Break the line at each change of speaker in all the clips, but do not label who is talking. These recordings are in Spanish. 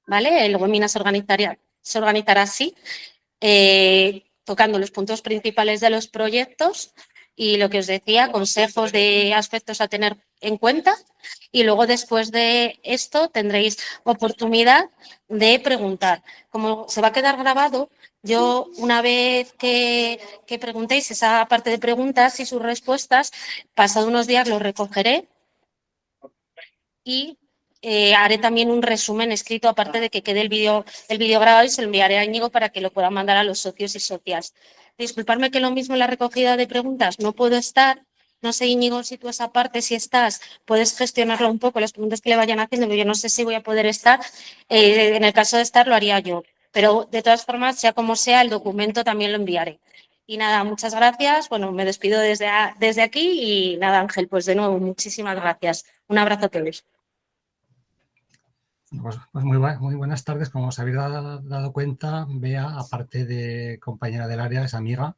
¿vale? El webinar se organizará así, tocando los puntos principales de los proyectos y lo que os decía, consejos de aspectos a tener en cuenta. Y luego, después de esto, tendréis oportunidad de preguntar. Como se va a quedar grabado, yo, una vez que preguntéis esa parte de preguntas y sus respuestas, pasado unos días lo recogeré y haré también un resumen escrito, aparte de que quede el vídeo grabado, y se lo enviaré a Íñigo para que lo puedan mandar a los socios y socias. Disculparme que lo mismo en la recogida de preguntas no puedo estar. No sé, Íñigo, si tú esa parte, si estás, puedes gestionarlo un poco, las preguntas que le vayan haciendo, pero yo no sé si voy a poder estar. En el caso de estar, lo haría yo. Pero, de todas formas, sea como sea, el documento también lo enviaré. Y nada, muchas gracias. Bueno, me despido desde aquí y nada, Ángel, pues de nuevo, muchísimas gracias. Un abrazo a todos.
Pues muy buenas tardes. Como os habéis dado cuenta, Bea, aparte de compañera del área, es amiga,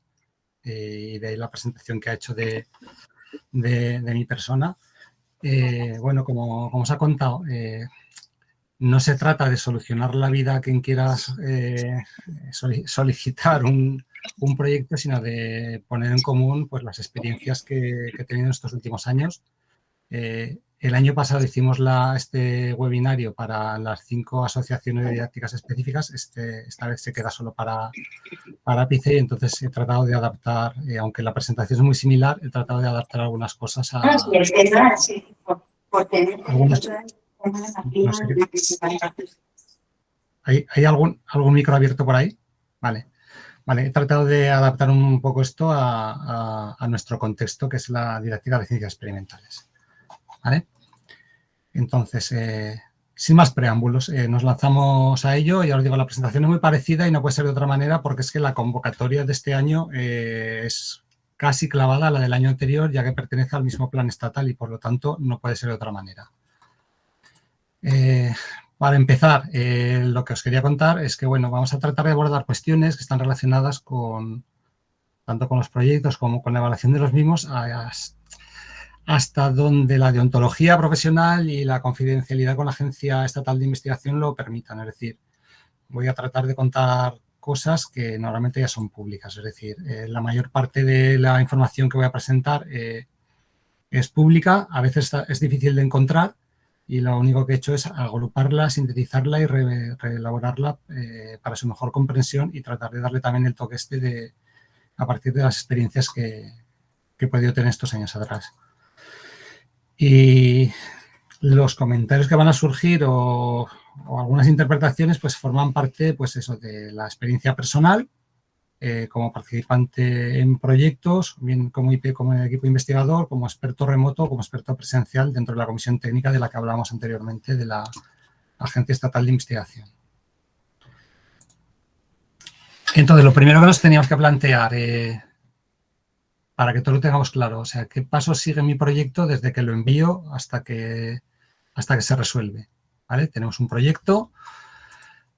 y de ahí la presentación que ha hecho de mi persona. Bueno, como os ha contado, no se trata de solucionar la vida a quien quiera solicitar un proyecto, sino de poner en común pues, las experiencias que he tenido en estos últimos años. El año pasado hicimos este webinario para las 5 asociaciones didácticas específicas. Esta vez se queda solo para ápice, y entonces he tratado de adaptar, aunque la presentación es muy similar, he tratado de adaptar algunas cosas a... algunas, no sé, ¿hay algún micro abierto por ahí? Vale. He tratado de adaptar un poco esto a nuestro contexto, que es la didáctica de ciencias experimentales. ¿Vale? Entonces, sin más preámbulos, nos lanzamos a ello. Ya os digo, la presentación es muy parecida y no puede ser de otra manera, porque es que la convocatoria de este año es casi clavada a la del año anterior, ya que pertenece al mismo plan estatal y, por lo tanto, no puede ser de otra manera. Para empezar, lo que os quería contar es que, bueno, vamos a tratar de abordar cuestiones que están relacionadas tanto con los proyectos como con la evaluación de los mismos, hasta donde la deontología profesional y la confidencialidad con la Agencia Estatal de Investigación lo permitan. Es decir, voy a tratar de contar cosas que normalmente ya son públicas. Es decir, la mayor parte de la información que voy a presentar es pública, a veces es difícil de encontrar, y lo único que he hecho es agruparla, sintetizarla y reelaborarla para su mejor comprensión, y tratar de darle también el toque a partir de las experiencias que he podido tener estos años atrás. Y los comentarios que van a surgir o algunas interpretaciones pues forman parte pues eso, de la experiencia personal como participante en proyectos, bien como equipo investigador, como experto remoto, como experto presencial dentro de la comisión técnica de la que hablábamos anteriormente, de la Agencia Estatal de Investigación. Entonces, lo primero que nos teníamos que plantear, para que todo lo tengamos claro, o sea, qué pasos sigue mi proyecto desde que lo envío hasta que se resuelve. ¿Vale? Tenemos un proyecto.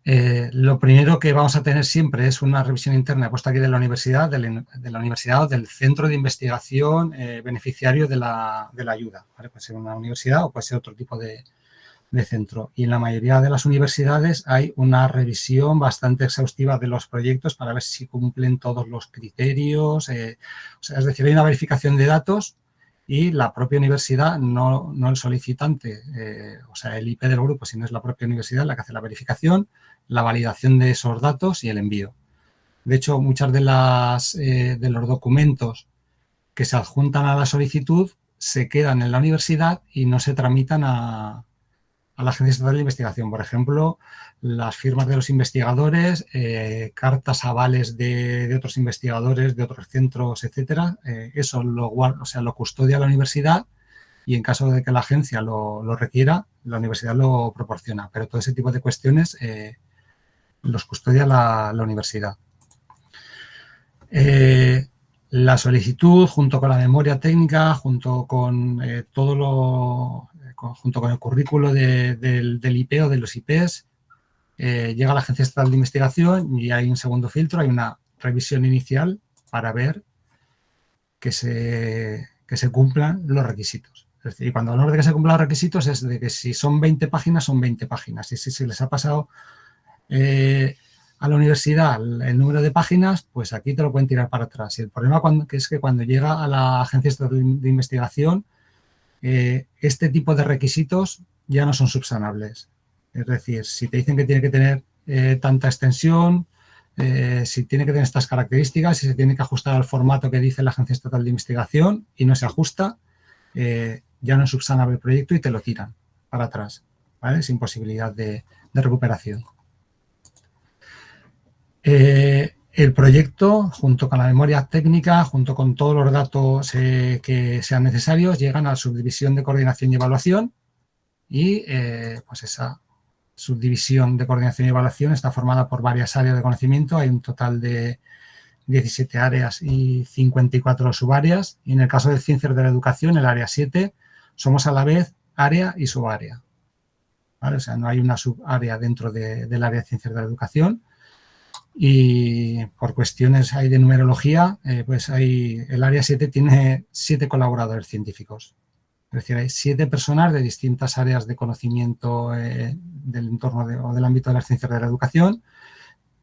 Lo primero que vamos a tener siempre es una revisión interna puesta aquí de la universidad, o del centro de investigación beneficiario de la ayuda. ¿Vale? Puede ser una universidad o puede ser otro tipo de centro. Y en la mayoría de las universidades hay una revisión bastante exhaustiva de los proyectos para ver si cumplen todos los criterios. O sea, es decir, hay una verificación de datos y la propia universidad, no el solicitante, o sea, el IP del grupo, sino es la propia universidad la que hace la verificación, la validación de esos datos y el envío. De hecho, muchas de los documentos que se adjuntan a la solicitud se quedan en la universidad y no se tramitan a la Agencia Estatal de Investigación. Por ejemplo, las firmas de los investigadores, cartas avales de otros investigadores, de otros centros, etcétera. Eso lo custodia la universidad, y en caso de que la agencia lo requiera, la universidad lo proporciona. Pero todo ese tipo de cuestiones los custodia la universidad. La solicitud, junto con la memoria técnica, junto con junto con el currículo del IP o de los IPs, llega a la Agencia Estatal de Investigación y hay un segundo filtro, hay una revisión inicial para ver que se cumplan los requisitos. Es decir, cuando hablamos de que se cumplan los requisitos es de que si son 20 páginas, son 20 páginas. Y si se les ha pasado a la universidad el número de páginas, pues aquí te lo pueden tirar para atrás. Y el problema es que cuando llega a la agencia de investigación, este tipo de requisitos ya no son subsanables. Es decir, si te dicen que tiene que tener tanta extensión, si tiene que tener estas características, si se tiene que ajustar al formato que dice la Agencia Estatal de Investigación y no se ajusta, ya no es subsanable el proyecto y te lo tiran para atrás, ¿vale? Sin posibilidad de recuperación. El proyecto, junto con la memoria técnica, junto con todos los datos que sean necesarios, llegan a la subdivisión de coordinación y evaluación y pues esa subdivisión de coordinación y evaluación está formada por varias áreas de conocimiento. Hay un total de 17 áreas y 54 subáreas. Y en el caso de Ciencias de la Educación, el área 7, somos a la vez área y subárea, ¿vale? O sea, no hay una subárea dentro del área de Ciencias de la Educación. Y por cuestiones ahí de numerología, pues el área 7 tiene 7 colaboradores científicos. Es decir, hay 7 personas de distintas áreas de conocimiento del entorno o del ámbito de las ciencias de la educación,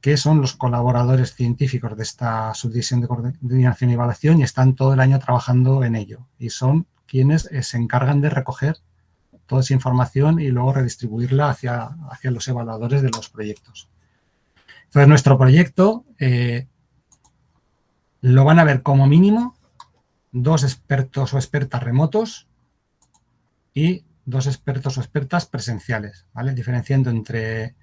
que son los colaboradores científicos de esta subdivisión de coordinación y evaluación y están todo el año trabajando en ello. Y son quienes se encargan de recoger toda esa información y luego redistribuirla hacia los evaluadores de los proyectos. Entonces, nuestro proyecto lo van a ver como mínimo 2 expertos o expertas remotos y 2 expertos o expertas presenciales, ¿vale? Diferenciando entre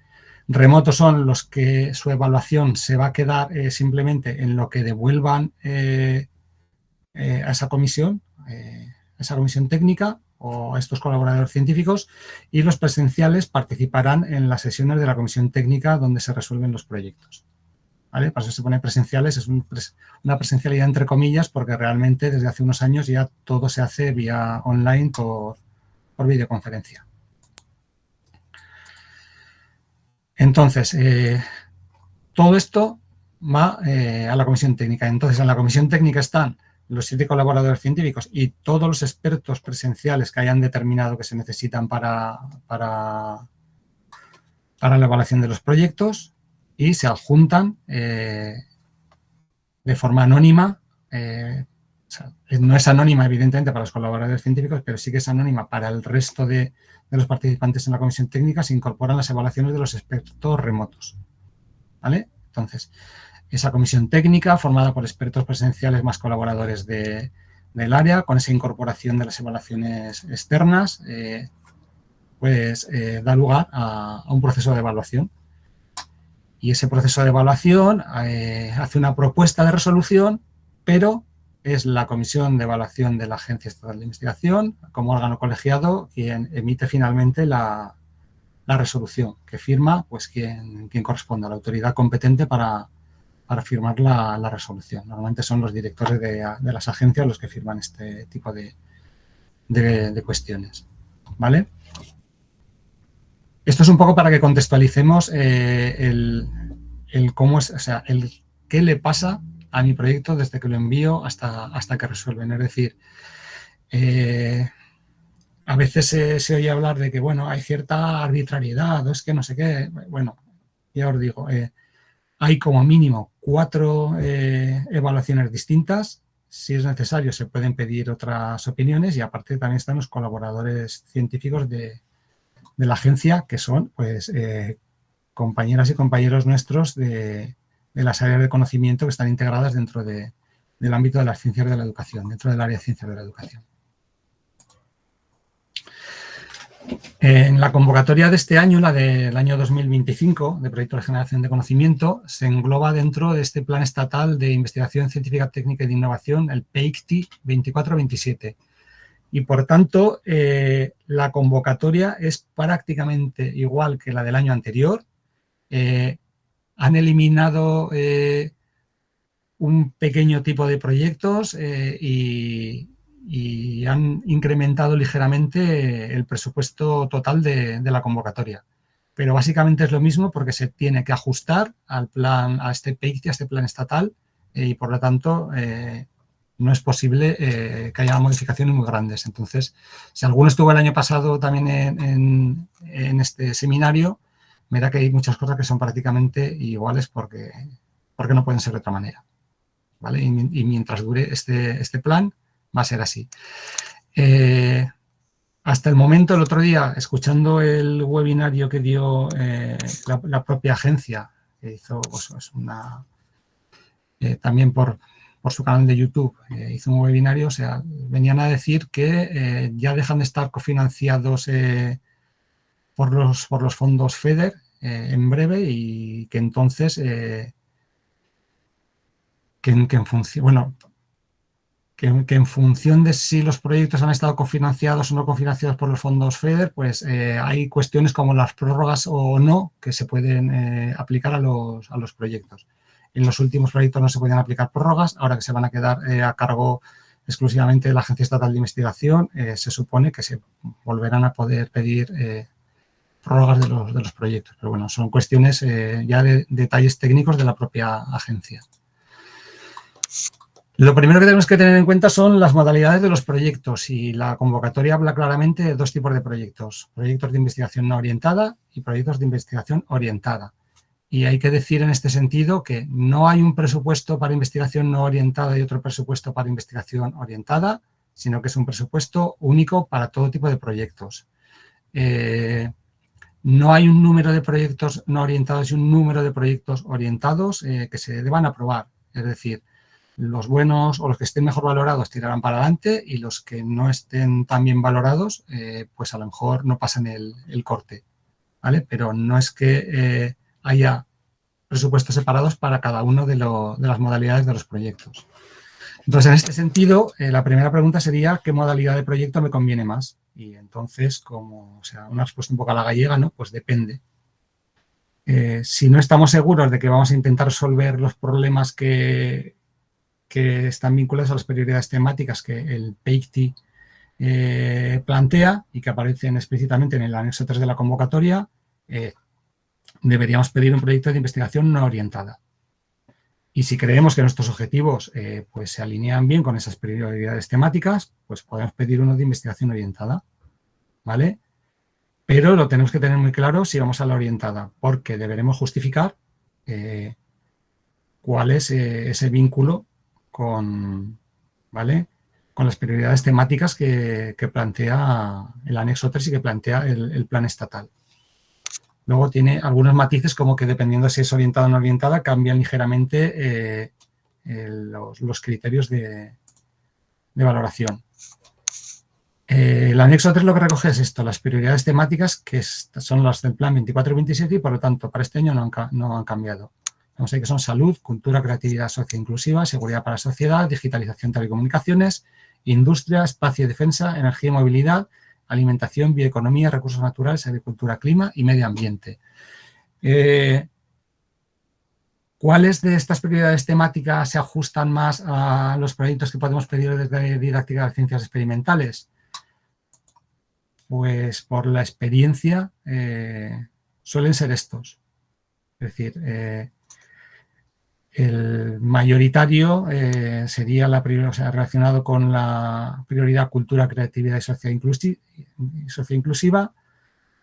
remotos son los que su evaluación se va a quedar simplemente en lo que devuelvan a esa comisión técnica o a estos colaboradores científicos, y los presenciales participarán en las sesiones de la comisión técnica donde se resuelven los proyectos, ¿vale? Para eso se pone presenciales, es una presencialidad entre comillas, porque realmente desde hace unos años ya todo se hace vía online por videoconferencia. Entonces, todo esto va a la comisión técnica. Entonces, en la comisión técnica están los 7 colaboradores científicos y todos los expertos presenciales que hayan determinado que se necesitan para la evaluación de los proyectos, y se adjuntan de forma anónima. O sea, no es anónima, evidentemente, para los colaboradores científicos, pero sí que es anónima para el resto de los participantes en la comisión técnica. Se incorporan las evaluaciones de los expertos remotos, ¿vale? Entonces, esa comisión técnica, formada por expertos presenciales más colaboradores del área, con esa incorporación de las evaluaciones externas, pues da lugar a un proceso de evaluación. Y ese proceso de evaluación hace una propuesta de resolución, pero es la comisión de evaluación de la Agencia Estatal de Investigación, como órgano colegiado, quien emite finalmente la resolución, que firma pues quien corresponde a la autoridad competente para firmar la resolución. Normalmente son los directores de las agencias los que firman este tipo de cuestiones, ¿vale? Esto es un poco para que contextualicemos el cómo es, o sea, el qué le pasa a mi proyecto desde que lo envío hasta que resuelven. Es decir, a veces se oye hablar de que, bueno, hay cierta arbitrariedad o es que no sé qué. Bueno, ya os digo, hay como mínimo 4 evaluaciones distintas. Si es necesario, se pueden pedir otras opiniones, y aparte también están los colaboradores científicos de la agencia, que son pues compañeras y compañeros nuestros de las áreas de conocimiento que están integradas dentro del ámbito de las ciencias de la educación, dentro del área de ciencias de la educación. En la convocatoria de este año, la del año 2025, de Proyecto de Generación de Conocimiento, se engloba dentro de este Plan Estatal de Investigación Científica, Técnica y de Innovación, el PEICTI 24-27. Y, por tanto, la convocatoria es prácticamente igual que la del año anterior. Han eliminado un pequeño tipo de proyectos y han incrementado ligeramente el presupuesto total de la convocatoria. Pero básicamente es lo mismo, porque se tiene que ajustar al plan, a este PEICTI, a este plan estatal, y por lo tanto no es posible que haya modificaciones muy grandes. Entonces, si alguno estuvo el año pasado también en este seminario, verá que hay muchas cosas que son prácticamente iguales porque no pueden ser de otra manera, ¿vale? Y mientras dure este plan, va a ser así. Hasta el momento, el otro día, escuchando el webinario que dio la propia agencia, que hizo pues, también por su canal de YouTube, hizo un webinario, o sea, venían a decir que ya dejan de estar cofinanciados por los fondos FEDER en breve y que entonces, que en función, bueno, que en función de si los proyectos han estado cofinanciados o no cofinanciados por los fondos FEDER, pues hay cuestiones como las prórrogas o no que se pueden aplicar a los proyectos. En los últimos proyectos no se podían aplicar prórrogas, ahora que se van a quedar a cargo exclusivamente de la Agencia Estatal de Investigación, se supone que se volverán a poder pedir prórrogas de los proyectos. Pero bueno, son cuestiones ya de detalles técnicos de la propia agencia. Lo primero que tenemos que tener en cuenta son las modalidades de los proyectos y la convocatoria habla claramente de dos tipos de proyectos. Proyectos de investigación no orientada y proyectos de investigación orientada. Y hay que decir en este sentido que no hay un presupuesto para investigación no orientada y otro presupuesto para investigación orientada, sino que es un presupuesto único para todo tipo de proyectos. No hay un número de proyectos no orientados y un número de proyectos orientados que se deban aprobar. Es decir, los buenos o los que estén mejor valorados tirarán para adelante y los que no estén tan bien valorados, pues a lo mejor no pasan el corte, ¿vale? Pero no es que haya presupuestos separados para cada uno de las modalidades de los proyectos. Entonces, en este sentido, la primera pregunta sería ¿qué modalidad de proyecto me conviene más? Y entonces, como o sea, una respuesta un poco a la gallega, ¿no? Pues depende. Si no estamos seguros de que vamos a intentar resolver los problemas que están vinculados a las prioridades temáticas que el PEICTI plantea y que aparecen explícitamente en el anexo 3 de la convocatoria, deberíamos pedir un proyecto de investigación no orientada. Y si creemos que nuestros objetivos pues se alinean bien con esas prioridades temáticas, pues podemos pedir uno de investigación orientada, ¿vale? Pero lo tenemos que tener muy claro si vamos a la orientada, porque deberemos justificar cuál es ese vínculo con, ¿vale? Con las prioridades temáticas que plantea el anexo 3 y que plantea el plan estatal. Luego tiene algunos matices como que dependiendo si es orientada o no orientada cambian ligeramente los criterios de valoración. El anexo 3 lo que recoge es esto, las prioridades temáticas que son las del plan 24 y 27 y por lo tanto para este año no han cambiado. Vamos a ver que son salud, cultura, creatividad socioinclusiva, seguridad para la sociedad, digitalización, telecomunicaciones, industria, espacio y defensa, energía y movilidad, alimentación, bioeconomía, recursos naturales, agricultura, clima y medio ambiente. ¿Cuáles de estas prioridades temáticas se ajustan más a los proyectos que podemos pedir desde didáctica de ciencias experimentales? Pues por la experiencia suelen ser estos. Es decir, el mayoritario sería la prioridad, o sea, relacionado con la prioridad cultura, creatividad y socioinclusiva.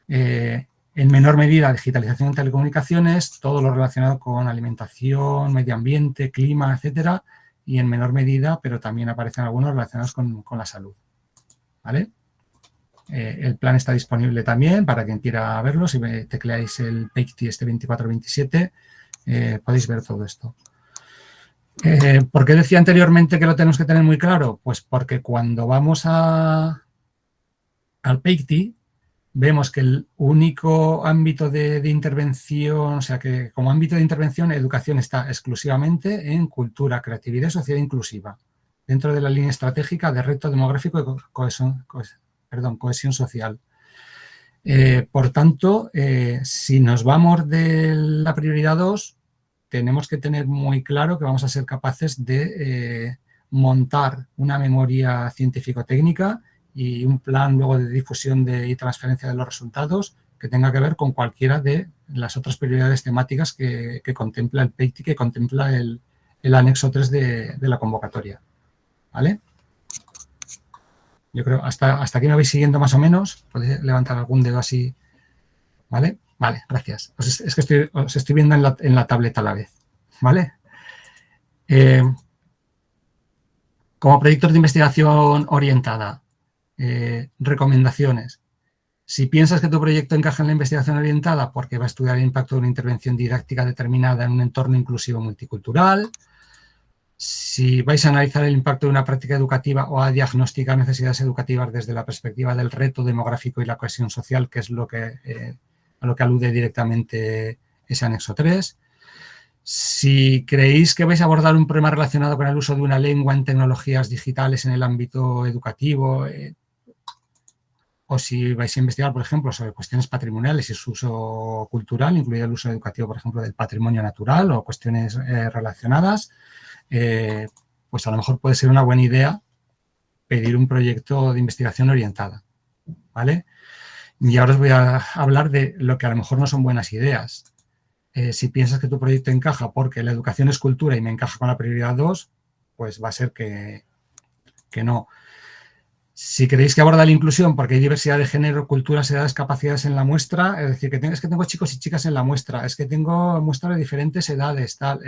En menor medida, digitalización de telecomunicaciones, todo lo relacionado con alimentación, medio ambiente, clima, etcétera. Y en menor medida, pero también aparecen algunos relacionados con la salud. ¿Vale? El plan está disponible también para quien quiera verlo. Si tecleáis el PEICTI 2427, podéis ver todo esto. ¿Por qué decía anteriormente que lo tenemos que tener muy claro? Pues porque cuando vamos al PEICTI vemos que el único ámbito de intervención, o sea que como ámbito de intervención educación está exclusivamente en cultura, creatividad y sociedad inclusiva, dentro de la línea estratégica de reto demográfico y cohesión social. Por tanto, si nos vamos de la prioridad 2, tenemos que tener muy claro que vamos a ser capaces de montar una memoria científico-técnica y un plan luego de difusión y transferencia de los resultados que tenga que ver con cualquiera de las otras prioridades temáticas que contempla el PEICTI, que contempla el anexo 3 de la convocatoria. ¿vale? Yo creo, hasta aquí me vais siguiendo más o menos. Podéis levantar algún dedo así, ¿vale? Vale, gracias. Es que os estoy viendo en la tableta a la vez, ¿vale? Como proyectos de investigación orientada, recomendaciones. Si piensas que tu proyecto encaja en la investigación orientada porque va a estudiar el impacto de una intervención didáctica determinada en un entorno inclusivo multicultural, si vais a analizar el impacto de una práctica educativa o a diagnosticar necesidades educativas desde la perspectiva del reto demográfico y la cohesión social, que es a lo que alude directamente ese anexo 3. Si creéis que vais a abordar un problema relacionado con el uso de una lengua en tecnologías digitales en el ámbito educativo, o si vais a investigar, por ejemplo, sobre cuestiones patrimoniales y su uso cultural, incluido el uso educativo, por ejemplo, del patrimonio natural o cuestiones relacionadas, pues a lo mejor puede ser una buena idea pedir un proyecto de investigación orientada, ¿vale? Y ahora os voy a hablar de lo que a lo mejor no son buenas ideas. Si piensas que tu proyecto encaja porque la educación es cultura y me encaja con la prioridad 2, pues va a ser que no. Si queréis que aborda la inclusión porque hay diversidad de género, culturas, edades, capacidades en la muestra, es decir, es que tengo chicos y chicas en la muestra, es que tengo muestras de diferentes edades, tal,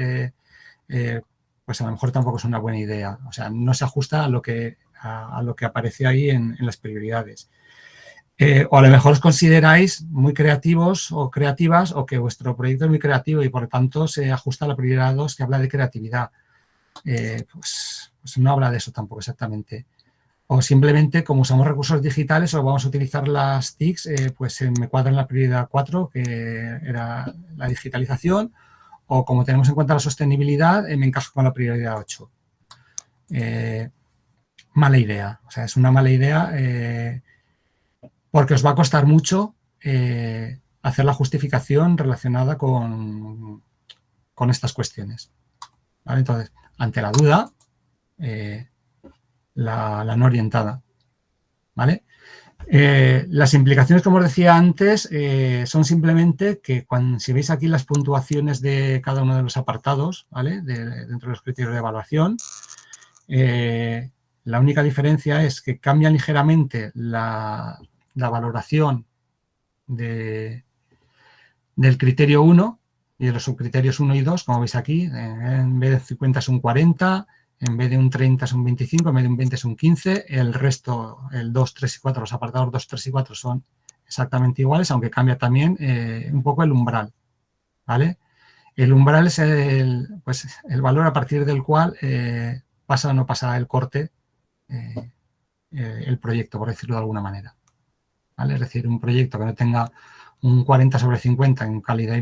pues a lo mejor tampoco es una buena idea. O sea, no se ajusta a lo que aparece ahí en las prioridades. O a lo mejor os consideráis muy creativos o creativas o que vuestro proyecto es muy creativo y por lo tanto se ajusta a la prioridad 2 que habla de creatividad. Pues no habla de eso tampoco exactamente. O simplemente, como usamos recursos digitales o vamos a utilizar las TICs, pues me cuadra en la prioridad 4, que era la digitalización, o como tenemos en cuenta la sostenibilidad, me encaja con la prioridad 8. Mala idea. O sea, es una mala idea porque os va a costar mucho hacer la justificación relacionada con estas cuestiones. ¿Vale? Entonces, ante la duda, la no orientada, ¿vale? Las implicaciones, como os decía antes, son simplemente que si veis aquí las puntuaciones de cada uno de los apartados, ¿vale? Dentro de los criterios de evaluación, la única diferencia es que cambia ligeramente la valoración del criterio 1 y de los subcriterios 1 y 2, como veis aquí, en vez de 50 es un 40, en vez de un 30 es un 25, en vez de un 20 es un 15, el resto, el 2, 3 y 4, los apartados 2, 3 y 4 son exactamente iguales, aunque cambia también un poco el umbral, ¿vale? El umbral es el valor a partir del cual pasa o no pasa el corte el proyecto, por decirlo de alguna manera, ¿vale? Es decir, un proyecto que no tenga un 40 sobre 50 en calidad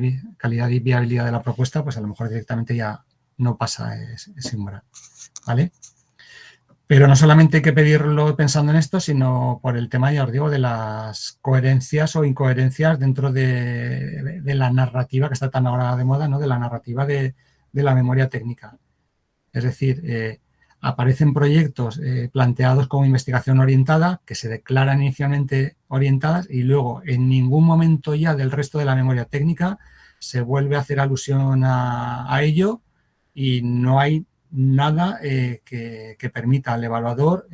y viabilidad de la propuesta, pues a lo mejor directamente ya no pasa ese umbral, ¿vale? Pero no solamente hay que pedirlo pensando en esto, sino por el tema, ya os digo, de las coherencias o incoherencias dentro de la narrativa que está tan ahora de moda, ¿no? De la narrativa de la memoria técnica. Es decir, aparecen proyectos planteados como investigación orientada que se declaran inicialmente orientadas y luego en ningún momento ya del resto de la memoria técnica se vuelve a hacer alusión a ello y no hay nada que permita al evaluador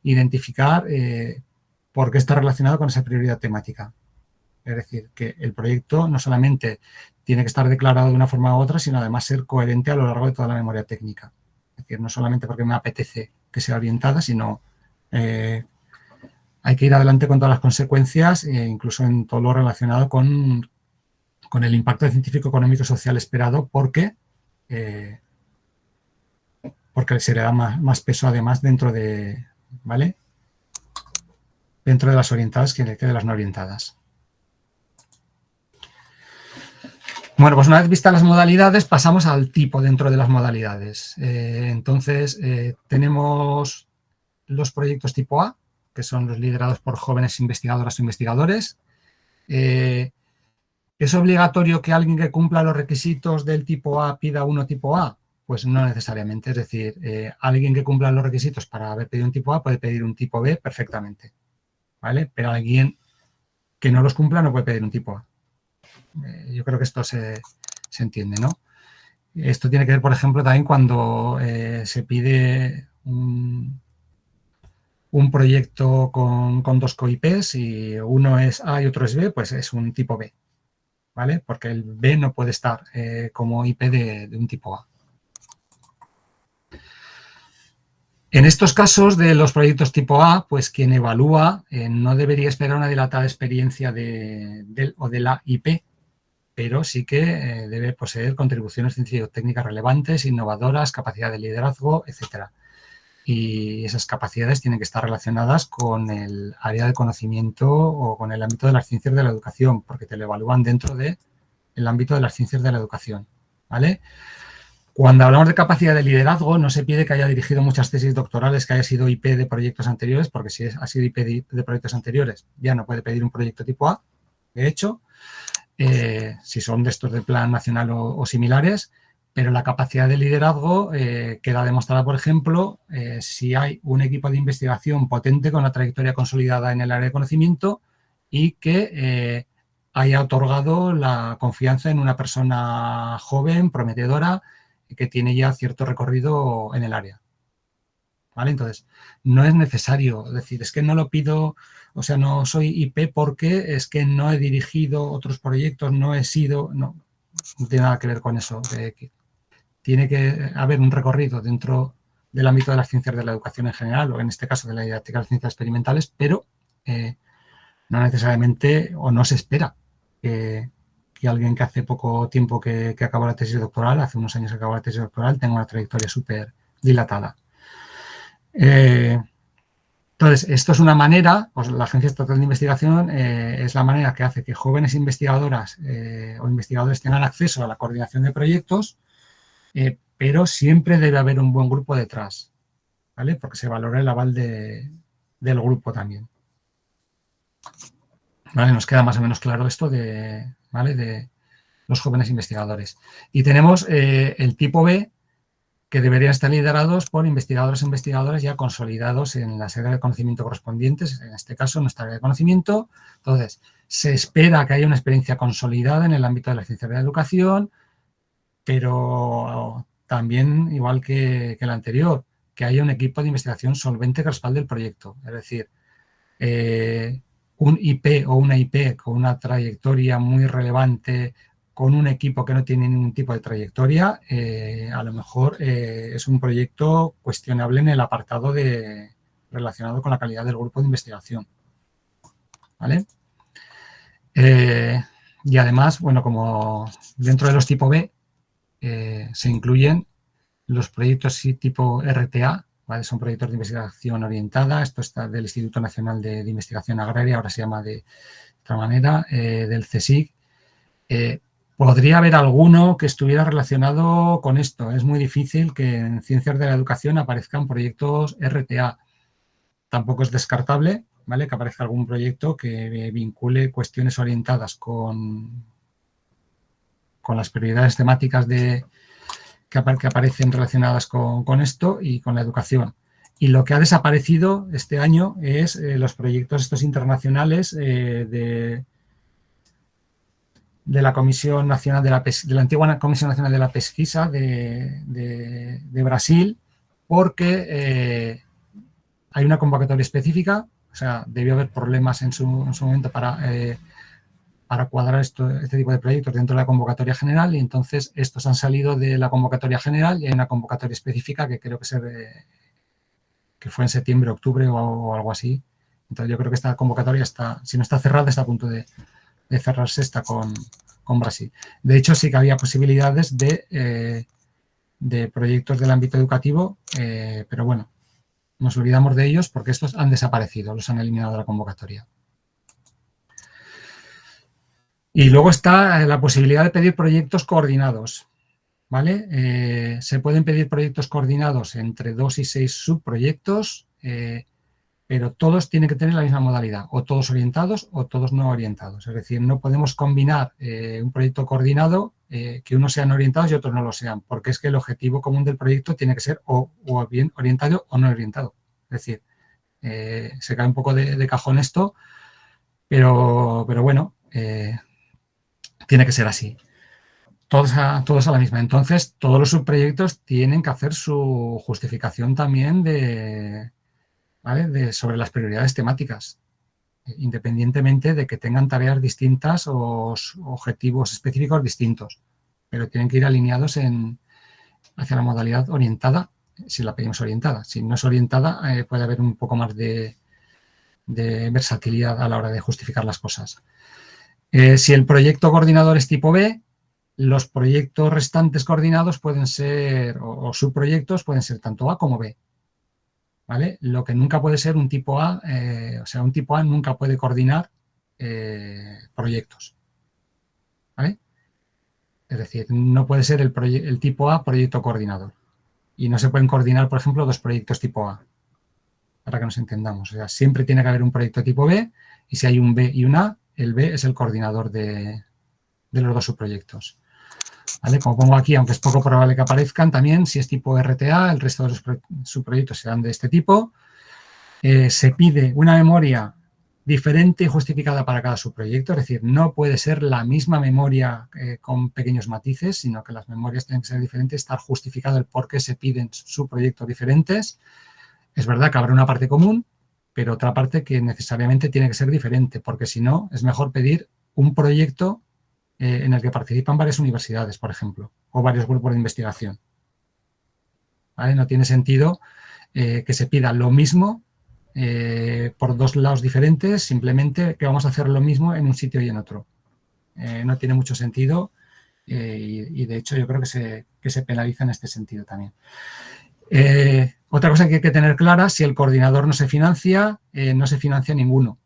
identificar por qué está relacionado con esa prioridad temática. Es decir, que el proyecto no solamente tiene que estar declarado de una forma u otra, sino además ser coherente a lo largo de toda la memoria técnica. Es decir, no solamente porque me apetece que sea orientada, sino hay que ir adelante con todas las consecuencias, incluso en todo lo relacionado con el impacto científico, económico y social esperado, porque se le da más peso además dentro de, ¿vale? Dentro de las orientadas que de las no orientadas. Bueno, pues una vez vistas las modalidades, pasamos al tipo dentro de las modalidades. Entonces, tenemos los proyectos tipo A, que son los liderados por jóvenes investigadoras o investigadores. ¿Es obligatorio que alguien que cumpla los requisitos del tipo A pida uno tipo A? Pues no necesariamente. Es decir, alguien que cumpla los requisitos para haber pedido un tipo A puede pedir un tipo B perfectamente, ¿vale? Pero alguien que no los cumpla no puede pedir un tipo A. Yo creo que esto se entiende, ¿no? Esto tiene que ver, por ejemplo, también cuando se pide un proyecto con dos co-IPs y uno es A y otro es B, pues es un tipo B, ¿vale? Porque el B no puede estar como IP de un tipo A. En estos casos de los proyectos tipo A, pues quien evalúa no debería esperar una dilatada experiencia del o de la IP, pero sí que debe poseer contribuciones científico-técnicas relevantes, innovadoras, capacidad de liderazgo, etcétera. Y esas capacidades tienen que estar relacionadas con el área de conocimiento o con el ámbito de las ciencias de la educación, porque te lo evalúan dentro del ámbito de las ciencias de la educación, ¿vale? Cuando hablamos de capacidad de liderazgo, no se pide que haya dirigido muchas tesis doctorales, que haya sido IP de proyectos anteriores, porque si ha sido IP de proyectos anteriores, ya no puede pedir un proyecto tipo A. De hecho, si son de estos de plan nacional o similares, pero la capacidad de liderazgo queda demostrada, por ejemplo, si hay un equipo de investigación potente con una trayectoria consolidada en el área de conocimiento y que haya otorgado la confianza en una persona joven, prometedora, que tiene ya cierto recorrido en el área. ¿Vale? Entonces, no es necesario decir, es que no lo pido, o sea, no soy IP porque es que no he dirigido otros proyectos, no he sido, no tiene nada que ver con eso. Tiene que haber un recorrido dentro del ámbito de las ciencias de la educación en general, o en este caso de la didáctica de las ciencias experimentales, pero no necesariamente, o no se espera que alguien que hace poco tiempo que acabó la tesis doctoral, hace unos años que acabó la tesis doctoral, tenga una trayectoria súper dilatada. Entonces, esto es una manera, pues la Agencia Estatal de Investigación es la manera que hace que jóvenes investigadoras o investigadores tengan acceso a la coordinación de proyectos, pero siempre debe haber un buen grupo detrás, ¿vale? Porque se valora el aval del grupo también. ¿Vale? Nos queda más o menos claro esto ¿vale? De los jóvenes investigadores. Y tenemos el tipo B, que deberían estar liderados por investigadores e investigadoras ya consolidados en las áreas de conocimiento correspondientes, en este caso nuestra área de conocimiento. Entonces, se espera que haya una experiencia consolidada en el ámbito de la ciencia de la educación, pero también, igual que el anterior, que haya un equipo de investigación solvente que respalde el proyecto. Es decir, un IP o una IP con una trayectoria muy relevante, con un equipo que no tiene ningún tipo de trayectoria, a lo mejor es un proyecto cuestionable en el apartado relacionado con la calidad del grupo de investigación. ¿Vale? Y además, bueno, como dentro de los tipo B se incluyen los proyectos tipo RTA, ¿vale? Son proyectos de investigación orientada. Esto está del Instituto Nacional de Investigación Agraria, ahora se llama de otra manera, del CSIC. Podría haber alguno que estuviera relacionado con esto. Es muy difícil que en ciencias de la educación aparezcan proyectos RTA. Tampoco es descartable, ¿vale? Que aparezca algún proyecto que vincule cuestiones orientadas con las prioridades temáticas que aparecen relacionadas con esto y con la educación. Y lo que ha desaparecido este año es los proyectos estos internacionales de la Comisión Nacional de la antigua Comisión Nacional de la Pesquisa de Brasil, porque hay una convocatoria específica, o sea, debió haber problemas en su momento para cuadrar este tipo de proyectos dentro de la convocatoria general, y entonces estos han salido de la convocatoria general y hay una convocatoria específica que creo que fue en septiembre, octubre o algo así. Entonces yo creo que esta convocatoria está, si no está cerrada, está a punto de cerrarse esta con Brasil. De hecho, sí que había posibilidades de proyectos del ámbito educativo, pero bueno, nos olvidamos de ellos porque estos han desaparecido, los han eliminado de la convocatoria. Y luego está la posibilidad de pedir proyectos coordinados, ¿vale? Se pueden pedir proyectos coordinados entre 2 y 6 subproyectos, pero todos tienen que tener la misma modalidad, o todos orientados o todos no orientados. Es decir, no podemos combinar un proyecto coordinado, que unos sean orientados y otros no lo sean, porque es que el objetivo común del proyecto tiene que ser o bien orientado o no orientado. Es decir, se cae un poco de cajón esto, pero bueno, tiene que ser así. Todos a la misma. Entonces, todos los subproyectos tienen que hacer su justificación también sobre las prioridades temáticas, independientemente de que tengan tareas distintas o objetivos específicos distintos, pero tienen que ir alineados hacia la modalidad orientada, si la pedimos orientada. Si no es orientada, puede haber un poco más de versatilidad a la hora de justificar las cosas. Si el proyecto coordinador es tipo B, los proyectos restantes coordinados pueden ser, o subproyectos pueden ser tanto A como B. ¿Vale? Lo que nunca puede ser un tipo A, un tipo A nunca puede coordinar proyectos. ¿Vale? Es decir, no puede ser el tipo A proyecto coordinador. Y no se pueden coordinar, por ejemplo, dos proyectos tipo A, para que nos entendamos. O sea, siempre tiene que haber un proyecto tipo B, y si hay un B y un A, el B es el coordinador de los dos subproyectos. ¿Vale? Como pongo aquí, aunque es poco probable que aparezcan, también si es tipo RTA, el resto de los subproyectos serán de este tipo. Se pide una memoria diferente y justificada para cada subproyecto, es decir, no puede ser la misma memoria con pequeños matices, sino que las memorias tienen que ser diferentes, estar justificado el por qué se piden subproyectos diferentes. Es verdad que habrá una parte común, pero otra parte que necesariamente tiene que ser diferente, porque si no, es mejor pedir un proyecto en el que participan varias universidades, por ejemplo, o varios grupos de investigación. ¿Vale? No tiene sentido que se pida lo mismo por dos lados diferentes, simplemente que vamos a hacer lo mismo en un sitio y en otro. No tiene mucho sentido y de hecho yo creo que se penaliza en este sentido también. Otra cosa que hay que tener clara, si el coordinador no se financia ninguno.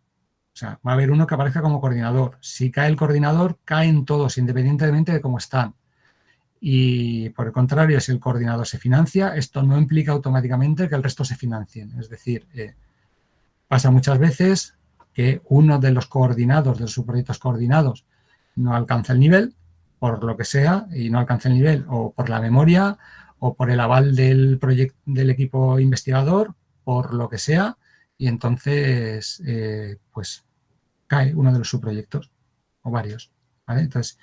O sea, va a haber uno que aparezca como coordinador. Si cae el coordinador, caen todos, independientemente de cómo están. Y por el contrario, si el coordinador se financia, esto no implica automáticamente que el resto se financien. Es decir, pasa muchas veces que uno de los coordinados, de los subproyectos coordinados, no alcanza el nivel, por lo que sea, y no alcanza el nivel o por la memoria o por el aval del equipo investigador, por lo que sea, y entonces pues cae uno de los subproyectos o varios. ¿Vale? Entonces,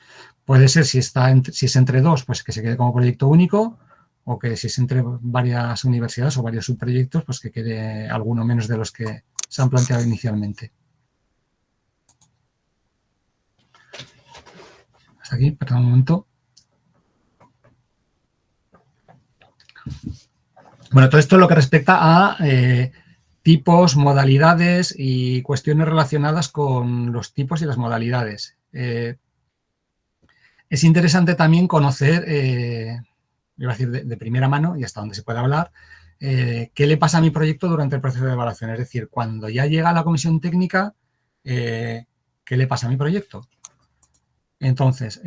puede ser si es entre dos, pues que se quede como proyecto único, o que si es entre varias universidades o varios subproyectos, pues que quede alguno menos de los que se han planteado inicialmente. Hasta aquí, perdón un momento. Bueno, todo esto es lo que respecta a tipos, modalidades y cuestiones relacionadas con los tipos y las modalidades. Es interesante también conocer, iba a decir de primera mano y hasta donde se pueda hablar, qué le pasa a mi proyecto durante el proceso de evaluación. Es decir, cuando ya llega a la comisión técnica, ¿qué le pasa a mi proyecto? Entonces,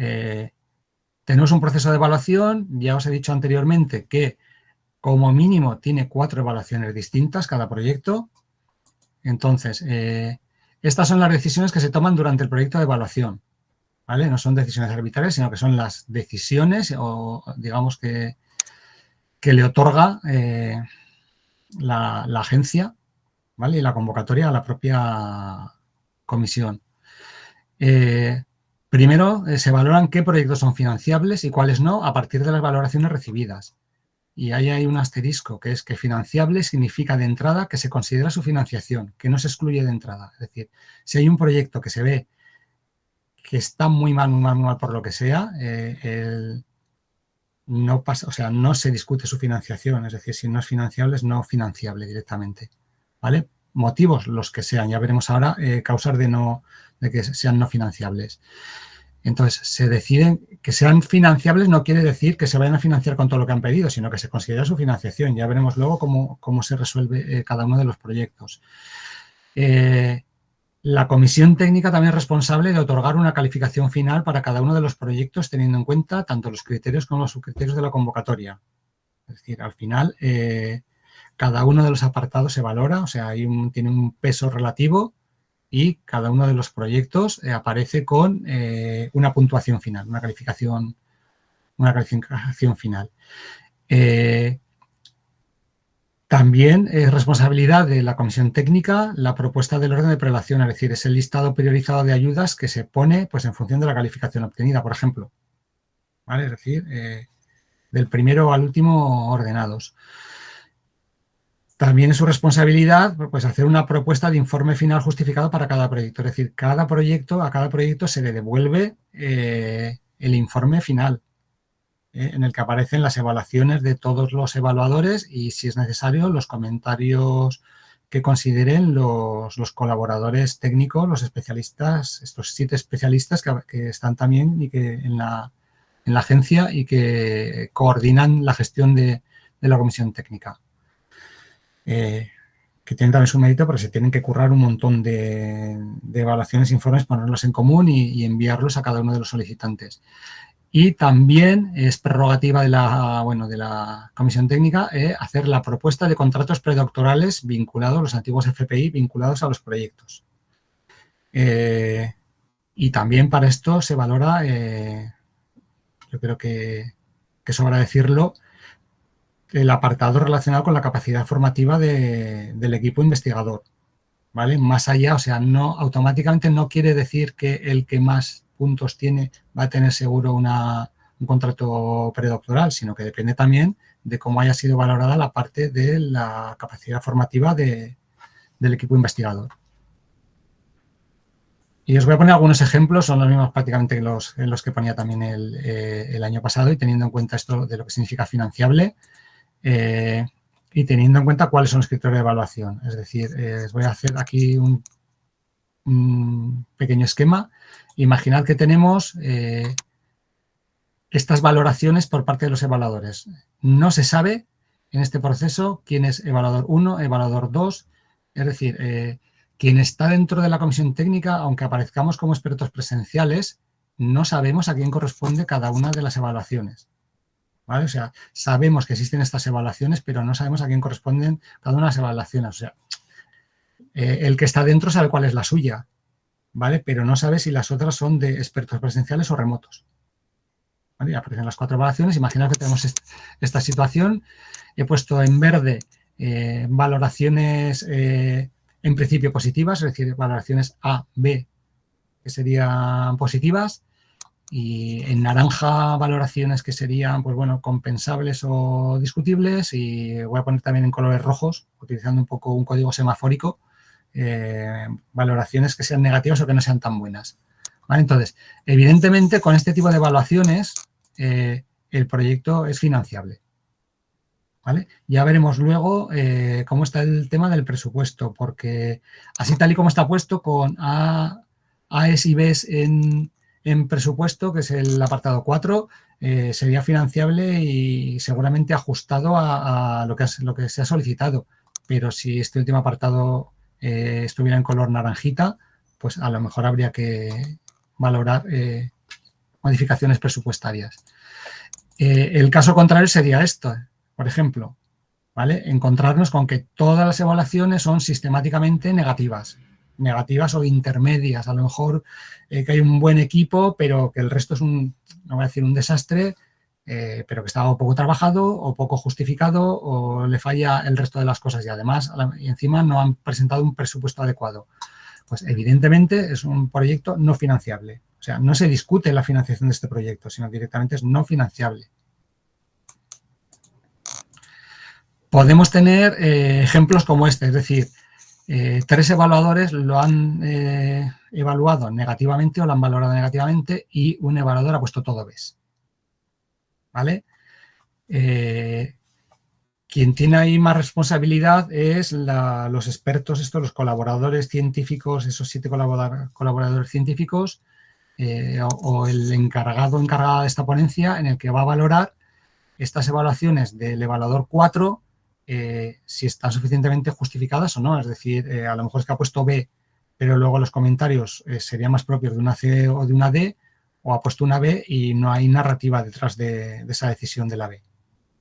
tenemos un proceso de evaluación. Ya os he dicho anteriormente que como mínimo tiene 4 evaluaciones distintas cada proyecto. Entonces, estas son las decisiones que se toman durante el proyecto de evaluación. ¿Vale? No son decisiones arbitrarias, sino que son las decisiones o digamos que le otorga la agencia, ¿vale? Y la convocatoria a la propia comisión. Primero se valoran qué proyectos son financiables y cuáles no a partir de las valoraciones recibidas. Y ahí hay un asterisco, que es que financiable significa de entrada que se considera su financiación, que no se excluye de entrada. Es decir, si hay un proyecto que se ve que está muy mal por lo que sea, no pasa, o sea, no se discute su financiación, es decir, si no es financiable, es no financiable directamente, ¿vale? Motivos, los que sean, ya veremos ahora, causas de que sean no financiables. Entonces, se deciden que sean financiables no quiere decir que se vayan a financiar con todo lo que han pedido, sino que se considera su financiación. Ya veremos luego cómo se resuelve cada uno de los proyectos. La comisión técnica también es responsable de otorgar una calificación final para cada uno de los proyectos, teniendo en cuenta tanto los criterios como los subcriterios de la convocatoria. Es decir, al final, cada uno de los apartados se valora, o sea, tiene un peso relativo y cada uno de los proyectos aparece con una puntuación final, una calificación final. También es responsabilidad de la comisión técnica la propuesta del orden de prelación, es decir, es el listado priorizado de ayudas que se pone pues, en función de la calificación obtenida, por ejemplo. ¿vale? Es decir, del primero al último ordenados. También es su responsabilidad pues, hacer una propuesta de informe final justificado para cada proyecto. Es decir, a cada proyecto se le devuelve el informe final, en el que aparecen las evaluaciones de todos los evaluadores y, si es necesario, los comentarios que consideren los colaboradores técnicos, los especialistas, estos 7 especialistas que están también y que en la agencia y que coordinan la gestión de la comisión técnica. Que tienen también su mérito, pero se tienen que currar un montón de evaluaciones e informes, ponerlos en común y enviarlos a cada uno de los solicitantes. Y también es prerrogativa de la comisión técnica hacer la propuesta de contratos predoctorales vinculados, los antiguos FPI, vinculados a los proyectos. Y también para esto se valora, yo creo que sobra decirlo, el apartado relacionado con la capacidad formativa del equipo investigador, ¿vale? Más allá, o sea, no automáticamente no quiere decir que el que más puntos tiene va a tener seguro un contrato predoctoral, sino que depende también de cómo haya sido valorada la parte de la capacidad formativa del equipo investigador. Y os voy a poner algunos ejemplos, son los mismos prácticamente que los que ponía también el año pasado, y teniendo en cuenta esto de lo que significa financiable, y teniendo en cuenta cuáles son los criterios de evaluación. Es decir, os voy a hacer aquí un pequeño esquema. Imaginad que tenemos estas valoraciones por parte de los evaluadores. No se sabe en este proceso quién es evaluador 1, evaluador 2, es decir, quien está dentro de la comisión técnica, aunque aparezcamos como expertos presenciales, no sabemos a quién corresponde cada una de las evaluaciones. ¿Vale? O sea, sabemos que existen estas evaluaciones, pero no sabemos a quién corresponden cada una de las evaluaciones. O sea, el que está dentro sabe cuál es la suya, ¿vale? Pero no sabe si las otras son de expertos presenciales o remotos. ¿Vale? Aparecen las 4 evaluaciones. Imaginad que tenemos esta situación. He puesto en verde valoraciones en principio positivas, es decir, valoraciones A, B, que serían positivas. Y en naranja valoraciones que serían, pues bueno, compensables o discutibles, y voy a poner también en colores rojos, utilizando un poco un código semafórico, valoraciones que sean negativas o que no sean tan buenas. ¿Vale? Entonces, evidentemente, con este tipo de evaluaciones, el proyecto es financiable. ¿Vale? Ya veremos luego cómo está el tema del presupuesto, porque así tal y como está puesto con A's y B's en presupuesto, que es el apartado 4, sería financiable y seguramente ajustado a lo que se ha solicitado. Pero si este último apartado estuviera en color naranjita, pues a lo mejor habría que valorar modificaciones presupuestarias. El caso contrario sería esto, por ejemplo, ¿vale? Encontrarnos con que todas las evaluaciones son sistemáticamente negativas o intermedias. A lo mejor que hay un buen equipo, pero que el resto es no voy a decir un desastre, pero que está o poco trabajado o poco justificado o le falla el resto de las cosas y además y encima no han presentado un presupuesto adecuado. Pues evidentemente es un proyecto no financiable. O sea, no se discute la financiación de este proyecto, sino directamente es no financiable. Podemos tener ejemplos como este, es decir, 3 evaluadores lo han evaluado negativamente o lo han valorado negativamente y un evaluador ha puesto todo B's. ¿Vale? Quien tiene ahí más responsabilidad es los expertos, los colaboradores científicos, esos 7 colaboradores científicos o el encargada de esta ponencia, en el que va a valorar estas evaluaciones del evaluador 4 si están suficientemente justificadas o no. Es decir, a lo mejor es que ha puesto B, pero luego los comentarios serían más propios de una C o de una D, o ha puesto una B y no hay narrativa detrás de esa decisión de la B.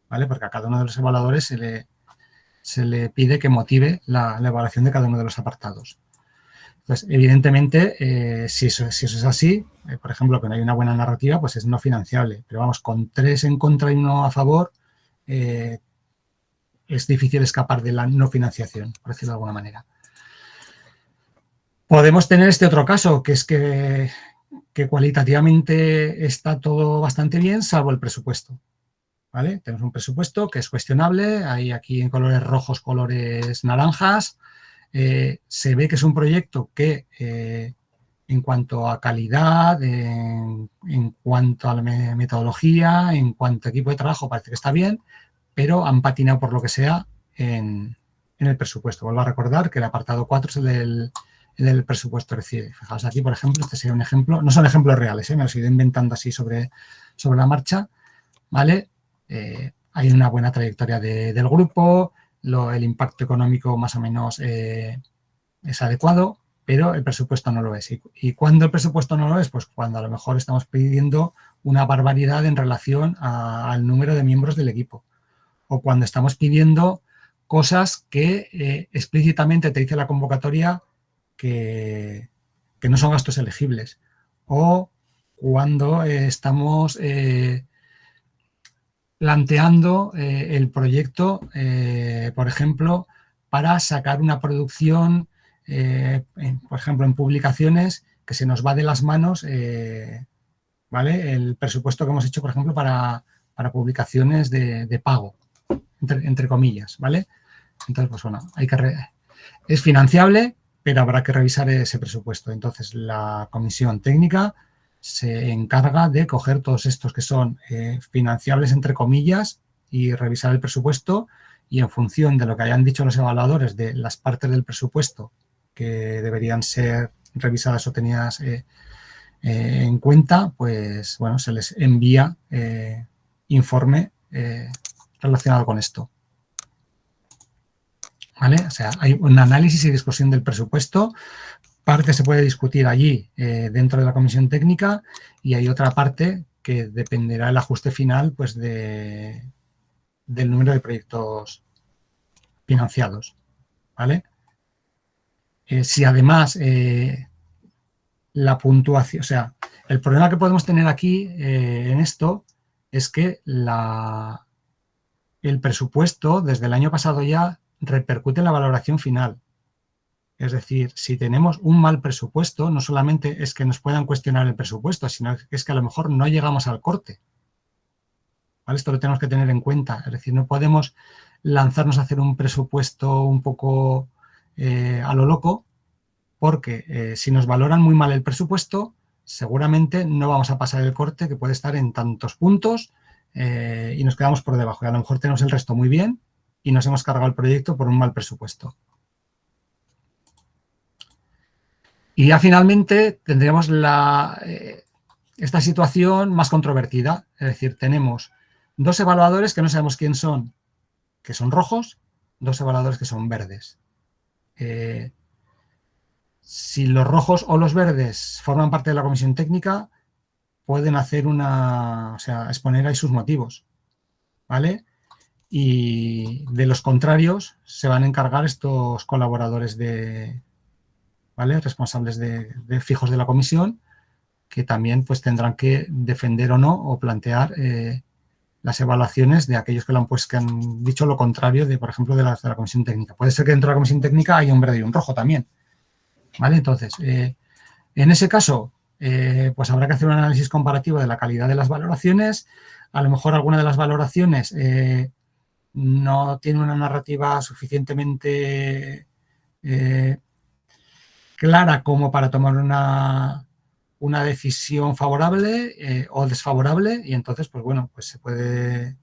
¿Vale? Porque a cada uno de los evaluadores se le pide que motive la evaluación de cada uno de los apartados. Entonces, evidentemente, si eso es así, por ejemplo, que no hay una buena narrativa, pues es no financiable. Pero vamos, con 3 en contra y 1 a favor, es difícil escapar de la no financiación, por decirlo de alguna manera. Podemos tener este otro caso, que es que que cualitativamente está todo bastante bien, salvo el presupuesto. ¿Vale? Tenemos un presupuesto que es cuestionable, hay aquí en colores rojos, colores naranjas. Se ve que es un proyecto que en cuanto a calidad, en cuanto a la metodología, en cuanto a equipo de trabajo, parece que está bien, pero han patinado por lo que sea en el presupuesto. Vuelvo a recordar que el apartado 4 es el del presupuesto recibe. Fijaos aquí, por ejemplo, este sería un ejemplo, no son ejemplos reales, me los he ido inventando así sobre la marcha, ¿vale? Hay una buena trayectoria del grupo, el impacto económico más o menos es adecuado, pero el presupuesto no lo es. ¿Y cuándo el presupuesto no lo es? Pues cuando a lo mejor estamos pidiendo una barbaridad en relación al número de miembros del equipo, o cuando estamos pidiendo cosas que explícitamente te dice la convocatoria que no son gastos elegibles, o cuando estamos planteando el proyecto, por ejemplo, para sacar una producción, por ejemplo, en publicaciones, que se nos va de las manos, ¿vale? El presupuesto que hemos hecho, por ejemplo, para publicaciones de pago, entre comillas, ¿vale? Entonces, pues bueno, es financiable, pero habrá que revisar ese presupuesto. Entonces, la comisión técnica se encarga de coger todos estos que son financiables, entre comillas, y revisar el presupuesto, y en función de lo que hayan dicho los evaluadores de las partes del presupuesto que deberían ser revisadas o tenidas en cuenta, pues bueno, se les envía informe relacionado con esto. ¿Vale? O sea, hay un análisis y discusión del presupuesto. Parte se puede discutir allí dentro de la comisión técnica, y hay otra parte que dependerá del ajuste final, pues del número de proyectos financiados, ¿vale? Si además la puntuación, o sea, el problema que podemos tener aquí en esto es que el presupuesto desde el año pasado ya repercute en la valoración final. Es decir, si tenemos un mal presupuesto, no solamente es que nos puedan cuestionar el presupuesto, sino que es que a lo mejor no llegamos al corte. ¿Vale? Esto lo tenemos que tener en cuenta. Es decir, no podemos lanzarnos a hacer un presupuesto un poco a lo loco, porque si nos valoran muy mal el presupuesto, seguramente no vamos a pasar el corte, que puede estar en tantos puntos, y nos quedamos por debajo. Y a lo mejor tenemos el resto muy bien y nos hemos cargado el proyecto por un mal presupuesto. Y ya finalmente tendríamos esta situación más controvertida. Es decir, tenemos dos evaluadores que no sabemos quién son, que son rojos, dos evaluadores que son verdes. Si los rojos o los verdes forman parte de la comisión técnica, pueden hacer exponer ahí sus motivos, ¿vale? Y de los contrarios se van a encargar estos colaboradores ¿vale? Responsables de fijos de la comisión, que también pues tendrán que defender o no, o plantear las evaluaciones de aquellos que han dicho lo contrario de, por ejemplo, de la comisión técnica. Puede ser que dentro de la comisión técnica haya un verde y un rojo también, ¿vale? Entonces, en ese caso, pues habrá que hacer un análisis comparativo de la calidad de las valoraciones. A lo mejor alguna de las valoraciones no tiene una narrativa suficientemente clara como para tomar una decisión favorable o desfavorable, y entonces, pues bueno, pues se puede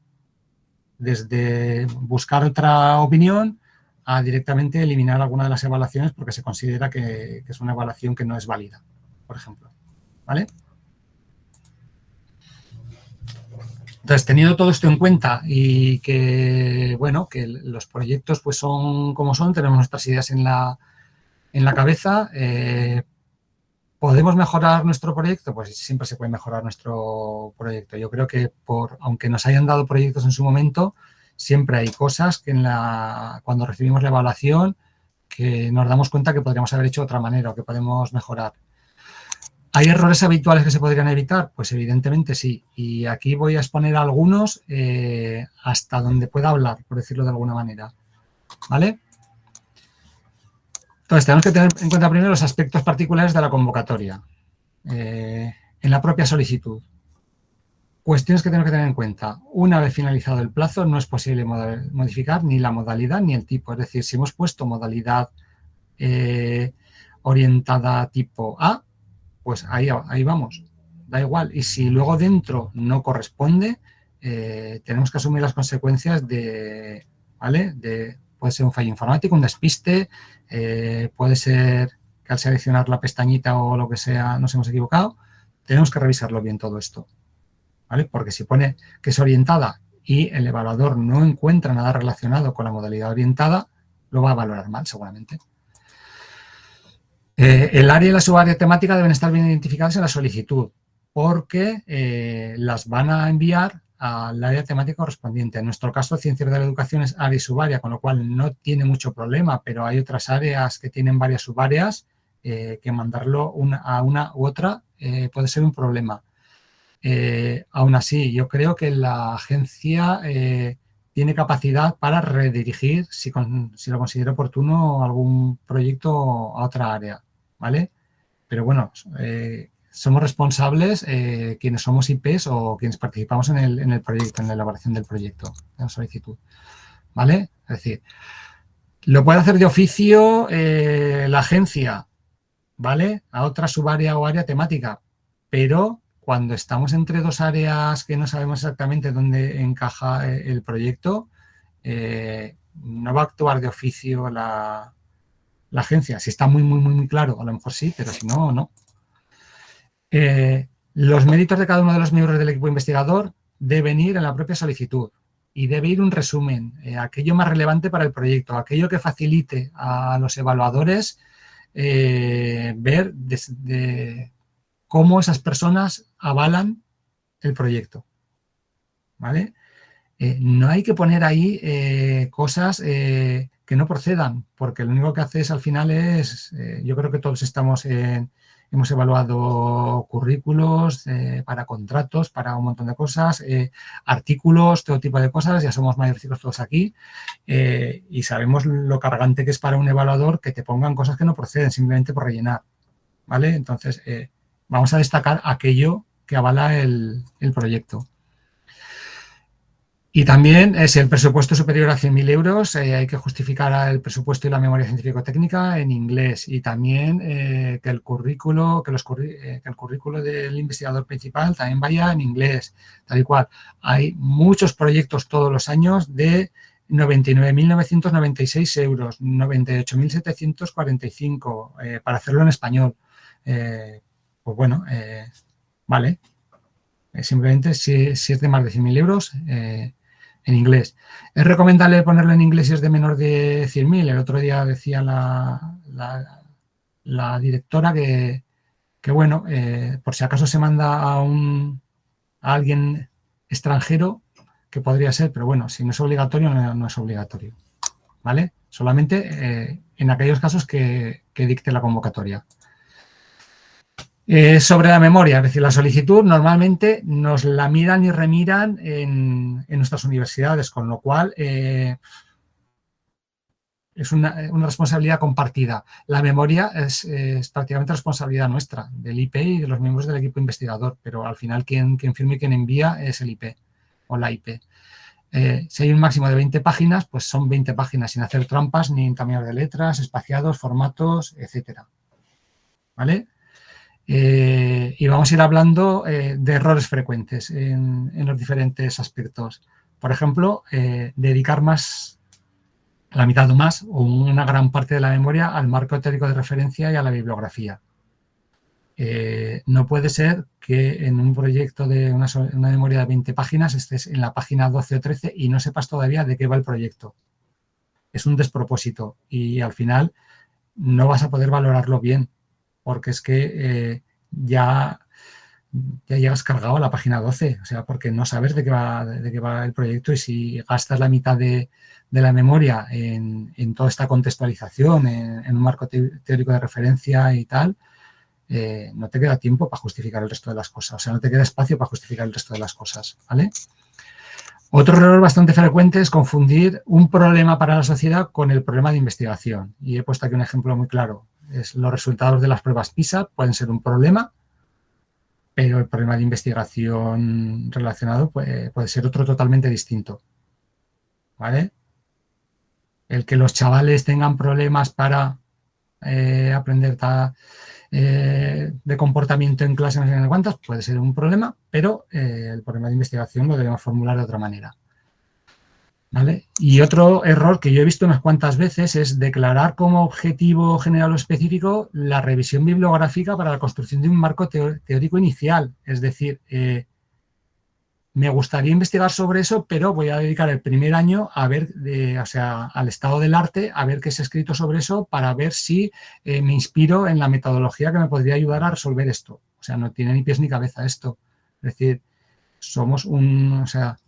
desde buscar otra opinión a directamente eliminar alguna de las evaluaciones porque se considera que es una evaluación que no es válida, por ejemplo, ¿vale? Entonces, teniendo todo esto en cuenta y que, bueno, que los proyectos pues son como son, tenemos nuestras ideas en la cabeza, ¿podemos mejorar nuestro proyecto? Pues siempre se puede mejorar nuestro proyecto. Yo creo que aunque nos hayan dado proyectos en su momento, siempre hay cosas que cuando recibimos la evaluación que nos damos cuenta que podríamos haber hecho de otra manera o que podemos mejorar. ¿Hay errores habituales que se podrían evitar? Pues evidentemente sí. Y aquí voy a exponer algunos hasta donde pueda hablar, por decirlo de alguna manera, ¿vale? Entonces, tenemos que tener en cuenta primero los aspectos particulares de la convocatoria. en la propia solicitud. Cuestiones que tenemos que tener en cuenta. Una vez finalizado el plazo, no es posible modificar ni la modalidad ni el tipo. Es decir, si hemos puesto modalidad orientada tipo A, pues ahí vamos, da igual. Y si luego dentro no corresponde, tenemos que asumir las consecuencias de, ¿vale? Puede ser un fallo informático, un despiste, puede ser que al seleccionar la pestañita o lo que sea nos hemos equivocado. Tenemos que revisarlo bien todo esto, ¿vale? Porque si pone que es orientada y el evaluador no encuentra nada relacionado con la modalidad orientada, lo va a valorar mal seguramente. El área y la subárea temática deben estar bien identificadas en la solicitud porque las van a enviar al área temática correspondiente. En nuestro caso, Ciencias de la Educación es área y subárea, con lo cual no tiene mucho problema, pero hay otras áreas que tienen varias subáreas que mandarlo a una u otra puede ser un problema. Aún así, yo creo que la agencia tiene capacidad para redirigir, si lo considera oportuno, algún proyecto a otra área, ¿vale? Pero bueno, somos responsables quienes somos IPs o quienes participamos en el proyecto, en la elaboración del proyecto, de la solicitud, ¿vale? Es decir, lo puede hacer de oficio la agencia, ¿vale? A otra subárea o área temática, pero cuando estamos entre dos áreas que no sabemos exactamente dónde encaja el proyecto, no va a actuar de oficio la agencia. Si está muy claro, a lo mejor sí, pero si no, no. Los méritos de cada uno de los miembros del equipo investigador deben ir en la propia solicitud y debe ir un resumen, aquello más relevante para el proyecto, aquello que facilite a los evaluadores ver cómo esas personas avalan el proyecto, ¿vale? No hay que poner ahí cosas que no procedan, porque lo único que hace es al final yo creo que todos hemos evaluado currículos para contratos, para un montón de cosas, artículos, todo tipo de cosas, ya somos mayorcitos todos aquí y sabemos lo cargante que es para un evaluador que te pongan cosas que no proceden simplemente por rellenar, ¿vale? Entonces, vamos a destacar aquello que avala el proyecto. Y también, si el presupuesto es superior a 100.000 euros, hay que justificar el presupuesto y la memoria científico-técnica en inglés. Y también que el currículo del investigador principal también vaya en inglés, tal y cual. Hay muchos proyectos todos los años de 99.996 euros, 98.745 para hacerlo en español. Pues bueno, vale. Simplemente si es de más de 100.000 euros, en inglés. Es recomendable ponerlo en inglés si es de menor de 100.000. El otro día decía la directora que bueno, por si acaso se manda a alguien extranjero, que podría ser, pero bueno, si no es obligatorio, no es obligatorio, ¿vale? Solamente en aquellos casos que dicte la convocatoria. Sobre la memoria, es decir, la solicitud normalmente nos la miran y remiran en nuestras universidades, con lo cual es una responsabilidad compartida. La memoria es prácticamente responsabilidad nuestra, del IP y de los miembros del equipo investigador, pero al final quien firma y quien envía es el IP o la IP. Si hay un máximo de 20 páginas, pues son 20 páginas sin hacer trampas ni cambiar de letras, espaciados, formatos, etcétera, ¿vale? Y vamos a ir hablando de errores frecuentes en los diferentes aspectos. Por ejemplo, dedicar la mitad o más o una gran parte de la memoria al marco teórico de referencia y a la bibliografía. No puede ser que en un proyecto de una memoria de 20 páginas estés en la página 12 o 13 y no sepas todavía de qué va el proyecto. Es un despropósito y al final no vas a poder valorarlo bien, porque es que ya llegas cargado a la página 12, o sea, porque no sabes de qué va el proyecto y si gastas la mitad de la memoria en toda esta contextualización, en un marco teórico de referencia y tal, no te queda tiempo para justificar el resto de las cosas, o sea, no te queda espacio para justificar el resto de las cosas, ¿vale? Otro error bastante frecuente es confundir un problema para la sociedad con el problema de investigación. Y he puesto aquí un ejemplo muy claro. Los resultados de las pruebas PISA pueden ser un problema pero el problema de investigación relacionado puede ser otro totalmente distinto, ¿vale? El que los chavales tengan problemas para aprender de comportamiento en clase, no sé en cuántas, puede ser un problema, pero el problema de investigación lo debemos formular de otra manera. ¿Vale? Y otro error que yo he visto unas cuantas veces es declarar como objetivo general o específico la revisión bibliográfica para la construcción de un marco teórico inicial. Es decir, me gustaría investigar sobre eso, pero voy a dedicar el primer año a ver, o sea, al estado del arte, a ver qué se ha escrito sobre eso para ver si me inspiro en la metodología que me podría ayudar a resolver esto. O sea, no tiene ni pies ni cabeza esto. Es decir, somos o sea,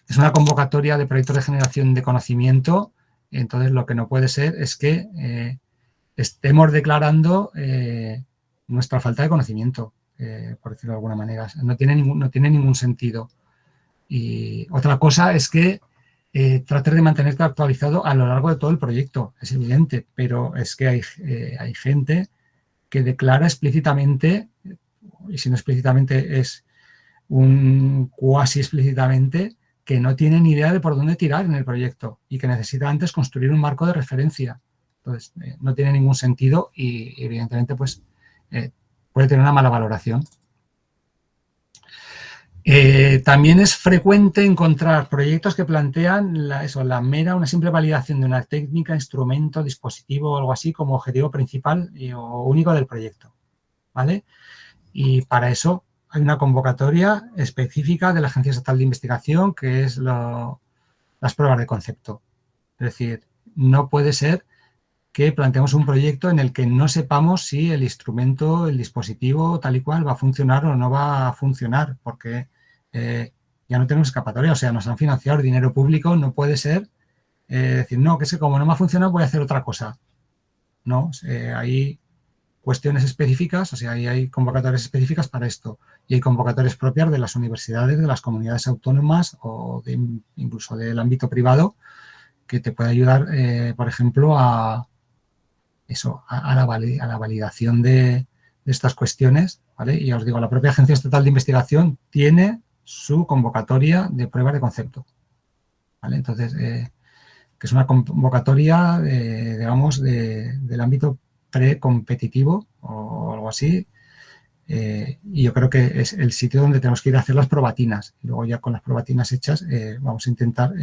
es una convocatoria de proyectos de generación de conocimiento, entonces lo que no puede ser es que estemos declarando nuestra falta de conocimiento, por decirlo de alguna manera. No tiene ningún sentido. Y otra cosa es que trates de mantenerte actualizado a lo largo de todo el proyecto, es evidente, pero es que hay gente que declara explícitamente, y si no explícitamente es un cuasi explícitamente, que no tiene ni idea de por dónde tirar en el proyecto y que necesita antes construir un marco de referencia. Entonces, no tiene ningún sentido y, evidentemente, pues puede tener una mala valoración. También es frecuente encontrar proyectos que plantean una simple validación de una técnica, instrumento, dispositivo o algo así como objetivo principal o único del proyecto, ¿vale? Y para eso hay una convocatoria específica de la Agencia Estatal de Investigación, que es las pruebas de concepto. Es decir, no puede ser que planteemos un proyecto en el que no sepamos si el instrumento, el dispositivo, tal y cual, va a funcionar o no va a funcionar, porque ya no tenemos escapatoria. O sea, nos han financiado dinero público, no puede ser decir, no, que sé, como no me ha funcionado, voy a hacer otra cosa. No, hay cuestiones específicas, o sea, hay convocatorias específicas para esto y hay convocatorias propias de las universidades, de las comunidades autónomas o incluso del ámbito privado que te puede ayudar, por ejemplo, a la validación de estas cuestiones, ¿vale? Y os digo, la propia Agencia Estatal de Investigación tiene su convocatoria de pruebas de concepto, ¿vale? Entonces, que es una convocatoria, digamos, del ámbito precompetitivo o algo así, y yo creo que es el sitio donde tenemos que ir a hacer las probatinas. Y luego ya con las probatinas hechas vamos a intentar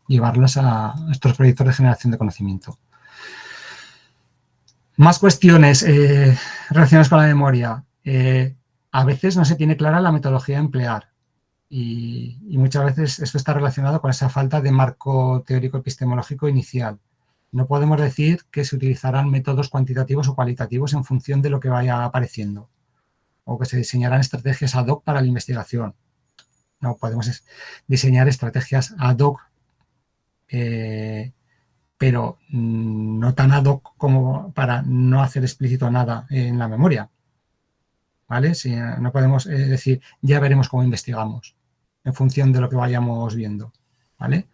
llevarlas a estos proyectos de generación de conocimiento. Más cuestiones relacionadas con la memoria. A veces no se tiene clara la metodología a emplear y muchas veces esto está relacionado con esa falta de marco teórico epistemológico inicial. No podemos decir que se utilizarán métodos cuantitativos o cualitativos en función de lo que vaya apareciendo o que se diseñarán estrategias ad hoc para la investigación. No, podemos diseñar estrategias ad hoc, pero no tan ad hoc como para no hacer explícito nada en la memoria. ¿Vale? Si no podemos decir, ya veremos cómo investigamos en función de lo que vayamos viendo. ¿Vale?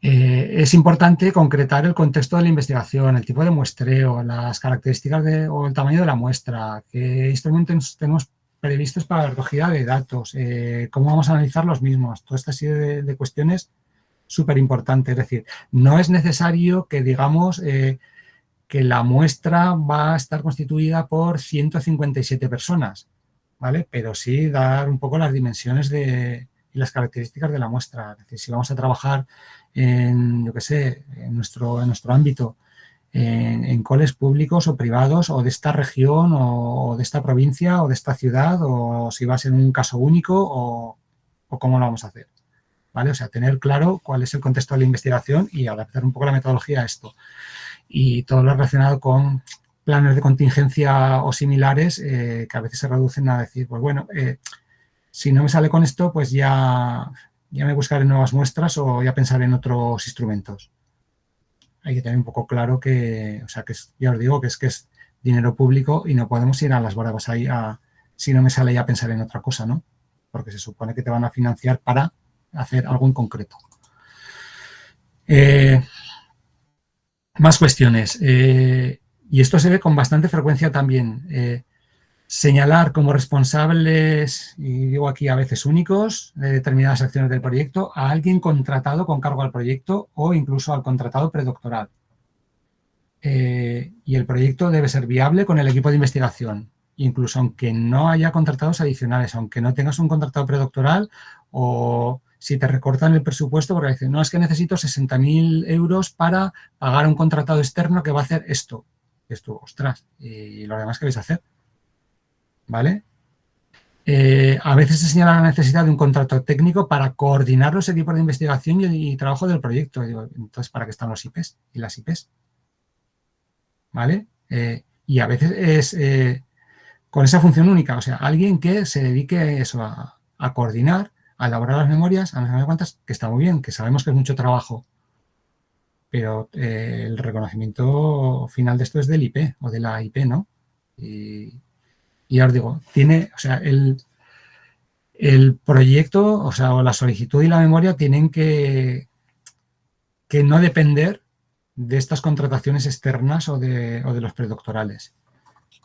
Es importante concretar el contexto de la investigación, el tipo de muestreo, las características o el tamaño de la muestra, qué instrumentos tenemos previstos para la recogida de datos, cómo vamos a analizar los mismos. Toda esta serie de cuestiones súper importante. Es decir, no es necesario que digamos que la muestra va a estar constituida por 157 personas, ¿vale? Pero sí dar un poco las dimensiones y las características de la muestra. Es decir, si vamos a trabajar en, yo qué sé, en nuestro ámbito, en coles públicos o privados o de esta región o de esta provincia o de esta ciudad o si va a ser un caso único o cómo lo vamos a hacer. ¿Vale? O sea, tener claro cuál es el contexto de la investigación y adaptar un poco la metodología a esto. Y todo lo relacionado con planes de contingencia o similares que a veces se reducen a decir, pues bueno, si no me sale con esto, pues ya me buscaré nuevas muestras o ya pensaré en otros instrumentos. Hay que tener un poco claro que, o sea, que ya os digo que es dinero público y no podemos ir a las bravas ahí si no me sale ya pensar en otra cosa, ¿no? Porque se supone que te van a financiar para hacer algo en concreto. Más cuestiones. Y esto se ve con bastante frecuencia también. señalar como responsables, y digo aquí a veces únicos, de determinadas acciones del proyecto a alguien contratado con cargo al proyecto o incluso al contratado predoctoral. Y el proyecto debe ser viable con el equipo de investigación, incluso aunque no haya contratados adicionales, aunque no tengas un contratado predoctoral o si te recortan el presupuesto porque dicen, no, es que necesito 60.000 euros para pagar a un contratado externo que va a hacer esto. Esto, ostras, ¿y lo demás qué vais a hacer? ¿Vale? A veces se señala la necesidad de un contrato técnico para coordinar los equipos de investigación y trabajo del proyecto. Digo, entonces, ¿para qué están los IPs y las IPs? ¿Vale? Y a veces es con esa función única, o sea, alguien que se dedique eso a coordinar, a elaborar las memorias, a no sé cuántas, que está muy bien, que sabemos que es mucho trabajo, pero el reconocimiento final de esto es del IP o de la IP, ¿no? Y ya os digo, tiene, o sea, el proyecto, o sea, o la solicitud y la memoria tienen que no depender de estas contrataciones externas o de los predoctorales.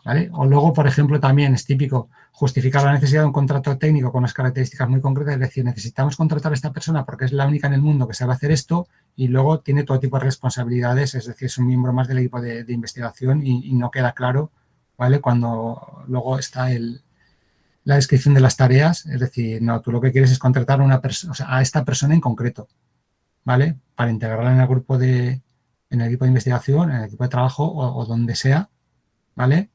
¿Vale? O luego, por ejemplo, también es típico justificar la necesidad de un contrato técnico con unas características muy concretas, es decir, necesitamos contratar a esta persona porque es la única en el mundo que sabe hacer esto y luego tiene todo tipo de responsabilidades, es decir, es un miembro más del equipo de investigación y no queda claro, ¿vale? Cuando luego está la descripción de las tareas, es decir, no, tú lo que quieres es contratar a una persona, o sea, a esta persona en concreto, ¿vale? Para integrarla en el grupo en el equipo de investigación, en el equipo de trabajo o donde sea, ¿vale?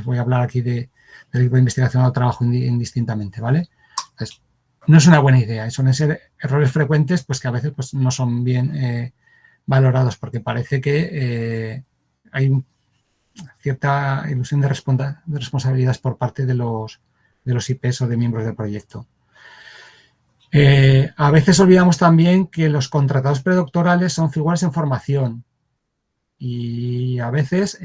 Voy a hablar aquí del equipo de investigación o trabajo indistintamente, ¿vale? Entonces, no es una buena idea, suelen ser errores frecuentes pues que a veces pues, no son bien valorados porque parece que hay cierta ilusión de responsabilidades por parte de los IPs o de miembros del proyecto. A veces olvidamos también que los contratados predoctorales son figuras en formación y a veces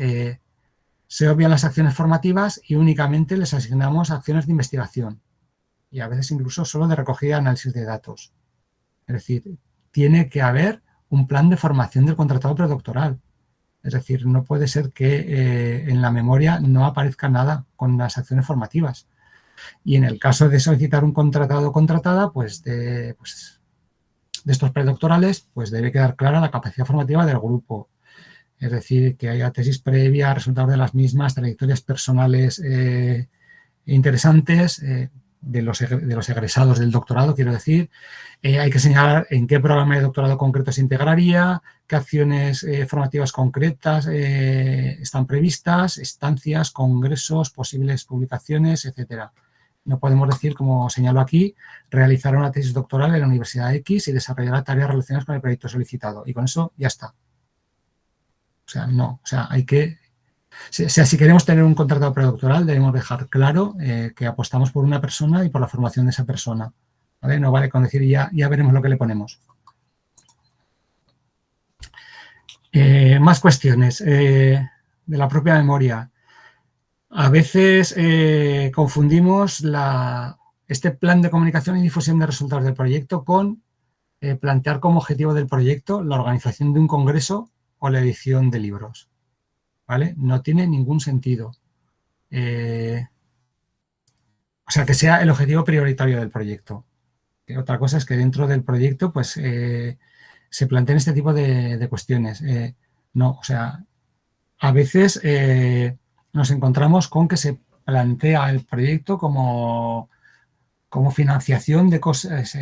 se obvian las acciones formativas y únicamente les asignamos acciones de investigación y a veces incluso solo de recogida y análisis de datos. Es decir, tiene que haber un plan de formación del contratado predoctoral. Es decir, no puede ser que en la memoria no aparezca nada con las acciones formativas. Y en el caso de solicitar un contratado o contratada, pues de estos predoctorales, pues debe quedar clara la capacidad formativa del grupo. Es decir, que haya tesis previa, resultados de las mismas, trayectorias personales interesantes de los egresados del doctorado, quiero decir. Hay que señalar en qué programa de doctorado concreto se integraría, qué acciones formativas concretas están previstas, estancias, congresos, posibles publicaciones, etcétera. No podemos decir, como señalo aquí, realizar una tesis doctoral en la Universidad X y desarrollar tareas relacionadas con el proyecto solicitado. Y con eso ya está. O sea, no. O sea, hay que... O sea, si queremos tener un contratado predoctoral, debemos dejar claro que apostamos por una persona y por la formación de esa persona. ¿Vale? No vale con decir ya veremos lo que le ponemos. Más cuestiones de la propia memoria. A veces confundimos este plan de comunicación y difusión de resultados del proyecto con plantear como objetivo del proyecto la organización de un congreso o la edición de libros. ¿Vale? No tiene ningún sentido. O sea, que sea el objetivo prioritario del proyecto. Otra cosa es que dentro del proyecto pues se planteen este tipo de cuestiones. No, o sea, a veces nos encontramos con que se plantea el proyecto como financiación de cosas,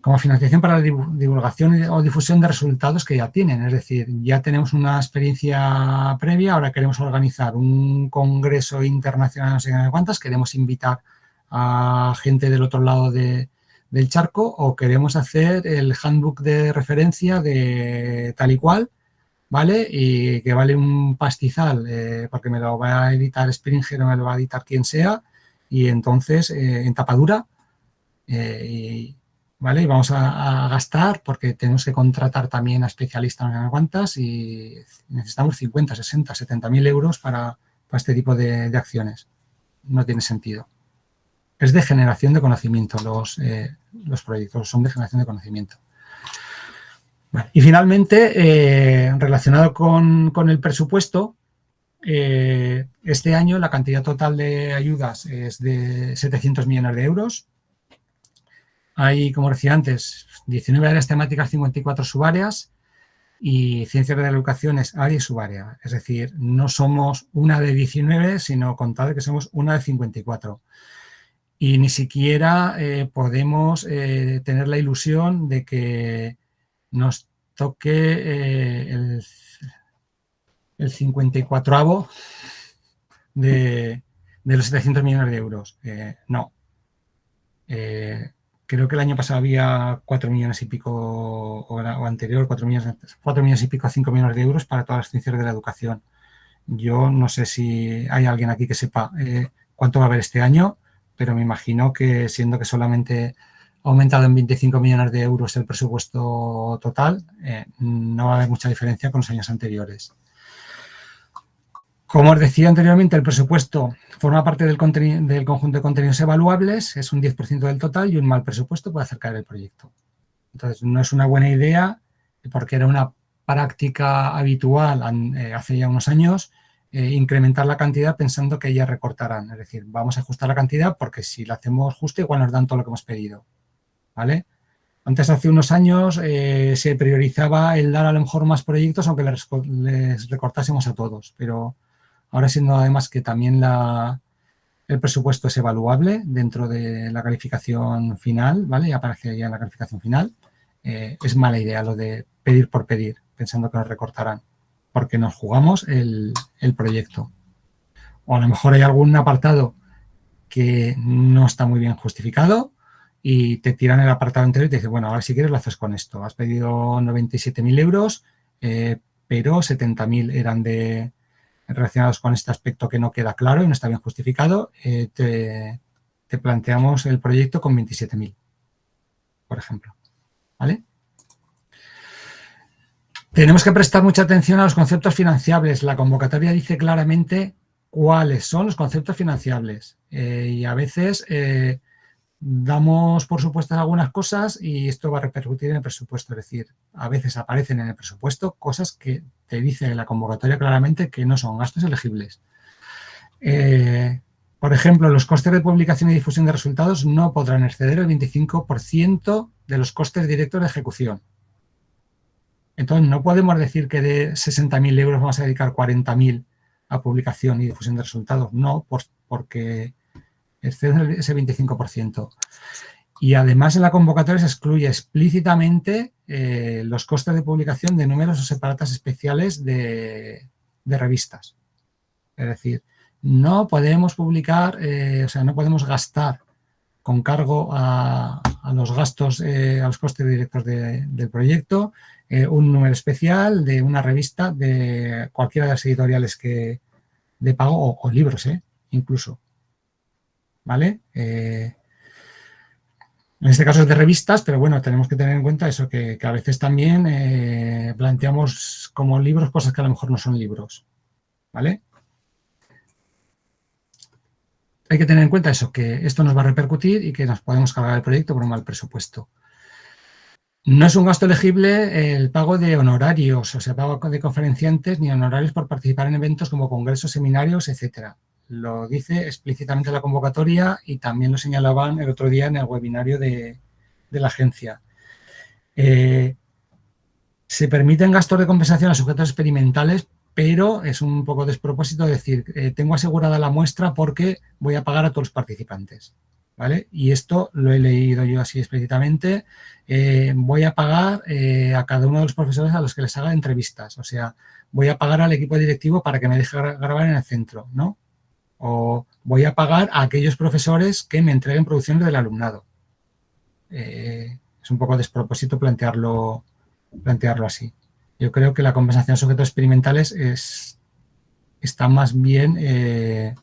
como financiación para la divulgación o difusión de resultados que ya tienen. Es decir, ya tenemos una experiencia previa, ahora queremos organizar un congreso internacional, no sé cuántas, queremos invitar a gente del otro lado del charco o queremos hacer el handbook de referencia de tal y cual, ¿vale? Y que vale un pastizal porque me lo va a editar Springer o me lo va a editar quien sea y entonces en tapadura ¿vale? Y vamos a gastar porque tenemos que contratar también a especialistas en cuantas y necesitamos 50, 60, 70.000 euros para este tipo de acciones. No tiene sentido. Es de generación de conocimiento, los proyectos son de generación de conocimiento. Bueno, y finalmente, relacionado con el presupuesto, Este año la cantidad total de ayudas es de 700 millones de euros. Hay, como decía antes, 19 áreas temáticas, 54 subáreas y ciencias de la educación es área y subárea. Es decir, no somos una de 19, sino contad que somos una de 54. Y ni siquiera podemos tener la ilusión de que nos toque el 54avo de los 700 millones de euros. No. Creo que el año pasado había 4 millones y pico, o anterior, 4 millones y pico a 5 millones de euros para todas las ciencias de la educación. Yo no sé si hay alguien aquí que sepa cuánto va a haber este año, pero me imagino que siendo que solamente ha aumentado en 25 millones de euros el presupuesto total, no va a haber mucha diferencia con los años anteriores. Como os decía anteriormente, el presupuesto forma parte del conjunto de contenidos evaluables, es un 10% del total y un mal presupuesto puede acercar el proyecto. Entonces, no es una buena idea, porque era una práctica habitual hace ya unos años, incrementar la cantidad pensando que ya recortarán. Es decir, vamos a ajustar la cantidad porque si la hacemos justa igual nos dan todo lo que hemos pedido. ¿Vale? Antes, hace unos años, se priorizaba el dar a lo mejor más proyectos aunque les recortásemos a todos, pero ahora siendo además que también el presupuesto es evaluable dentro de la calificación final, ¿vale? Ya aparece ya en la calificación final. Es mala idea lo de pedir por pedir, pensando que nos recortarán, porque nos jugamos el proyecto. O a lo mejor hay algún apartado que no está muy bien justificado y te tiran el apartado entero y te dicen, bueno, ahora si quieres lo haces con esto. Has pedido 97.000 euros, pero 70.000 eran relacionados con este aspecto que no queda claro y no está bien justificado. Te planteamos el proyecto con 27.000, por ejemplo. ¿Vale? Tenemos que prestar mucha atención a los conceptos financiables. La convocatoria dice claramente cuáles son los conceptos financiables y a veces damos por supuestas algunas cosas y esto va a repercutir en el presupuesto. Es decir, a veces aparecen en el presupuesto cosas que te dice la convocatoria claramente que no son gastos elegibles. Por ejemplo, los costes de publicación y difusión de resultados no podrán exceder el 25% de los costes directos de ejecución. Entonces, no podemos decir que de 60.000 euros vamos a dedicar 40.000 a publicación y difusión de resultados. No, porque excede ese 25%. Y además en la convocatoria se excluye explícitamente los costes de publicación de números o separatas especiales de revistas. Es decir, no podemos publicar, o sea, no podemos gastar con cargo a los gastos, a los costes directos del proyecto, un número especial de una revista de cualquiera de las editoriales de pago o libros, incluso. ¿Vale? En este caso es de revistas, pero bueno, tenemos que tener en cuenta eso, que a veces también planteamos como libros cosas que a lo mejor no son libros. ¿Vale? Hay que tener en cuenta eso, que esto nos va a repercutir y que nos podemos cargar el proyecto por un mal presupuesto. No es un gasto elegible el pago de honorarios, o sea, pago de conferenciantes ni honorarios por participar en eventos como congresos, seminarios, etcétera. Lo dice explícitamente la convocatoria y también lo señalaban el otro día en el webinario de la agencia. Se permiten gastos de compensación a sujetos experimentales, pero es un poco despropósito decir, tengo asegurada la muestra porque voy a pagar a todos los participantes. ¿Vale? Y esto lo he leído yo así explícitamente. Voy a pagar a cada uno de los profesores a los que les haga entrevistas. O sea, voy a pagar al equipo directivo para que me deje grabar en el centro, ¿no? O voy a pagar a aquellos profesores que me entreguen producciones del alumnado. Es un poco despropósito plantearlo así. Yo creo que la compensación a sujetos experimentales está más bien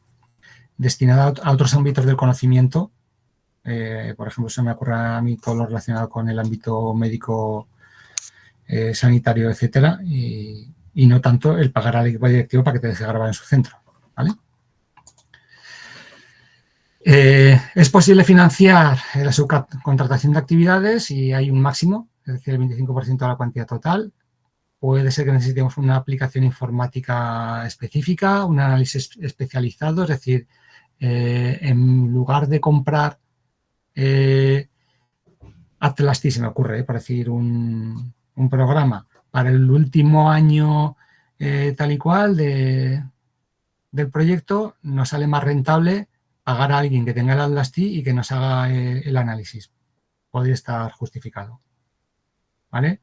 destinada a otros ámbitos del conocimiento. Por ejemplo, se me ocurre a mí todo lo relacionado con el ámbito médico, sanitario, etcétera, y no tanto el pagar al equipo directivo para que te deje grabar en su centro. ¿Vale? Es posible financiar la subcontratación de actividades y hay un máximo, es decir, el 25% de la cuantía total. puede ser que necesitemos una aplicación informática específica, un análisis especializado, es decir, en lugar de comprar Atlasti, se me ocurre, por decir un programa para el último año tal y cual del proyecto, nos sale más rentable pagar a alguien que tenga el Atlasti y que nos haga el análisis. Podría estar justificado, ¿vale?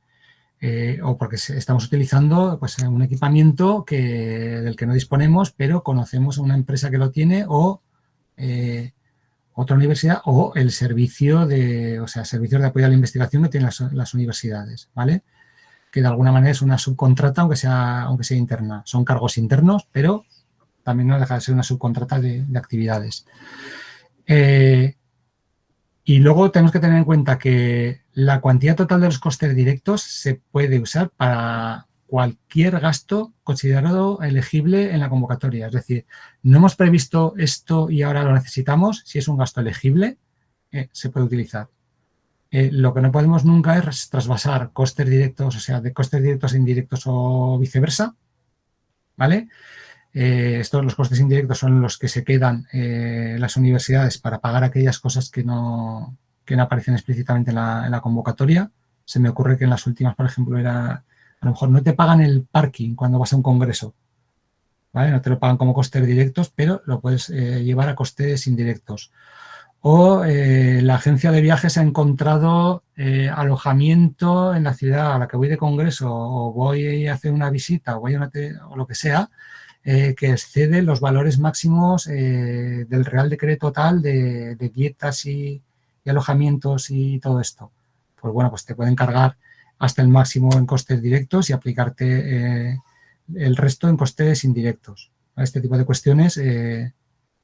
O porque estamos utilizando pues, un equipamiento del que no disponemos, pero conocemos a una empresa que lo tiene o otra universidad o el servicio servicios de apoyo a la investigación que tienen las universidades, ¿vale? Que de alguna manera es una subcontrata, aunque sea interna. Son cargos internos, pero también no deja de ser una subcontrata de actividades. Y luego tenemos que tener en cuenta que la cuantía total de los costes directos se puede usar para cualquier gasto considerado elegible en la convocatoria. Es decir, no hemos previsto esto y ahora lo necesitamos. Si es un gasto elegible, se puede utilizar. Lo que no podemos nunca es trasvasar costes directos, o sea, de costes directos a indirectos o viceversa, ¿vale? Los costes indirectos son los que se quedan las universidades para pagar aquellas cosas que no aparecen explícitamente en la convocatoria. Se me ocurre que en las últimas, por ejemplo, a lo mejor no te pagan el parking cuando vas a un congreso, ¿vale? No te lo pagan como costes directos, pero lo puedes llevar a costes indirectos. O la agencia de viajes ha encontrado alojamiento en la ciudad a la que voy de congreso o voy a hacer una visita o lo que sea, que excede los valores máximos del Real Decreto tal de dietas y alojamientos y todo esto. Pues bueno, pues te pueden cargar hasta el máximo en costes directos y aplicarte el resto en costes indirectos. Este tipo de cuestiones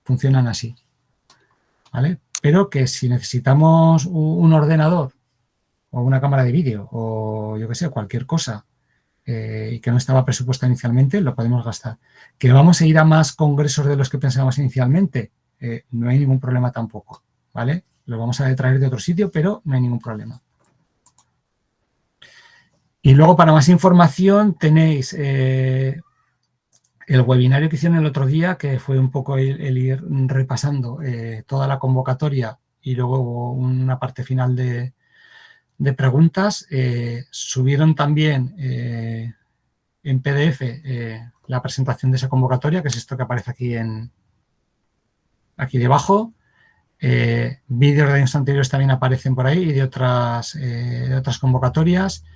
funcionan así, ¿vale? Pero que si necesitamos un ordenador o una cámara de vídeo o yo qué sé, cualquier cosa y que no estaba presupuesto inicialmente, lo podemos gastar. ¿Que vamos a ir a más congresos de los que pensábamos inicialmente? No hay ningún problema tampoco, ¿vale? Lo vamos a traer de otro sitio, pero no hay ningún problema. Y luego, para más información, tenéis el webinario que hicieron el otro día, que fue un poco el ir repasando toda la convocatoria y luego una parte final de preguntas. Subieron también en PDF la presentación de esa convocatoria, que es esto que aparece aquí debajo. Vídeos de años anteriores también aparecen por ahí y de otras convocatorias.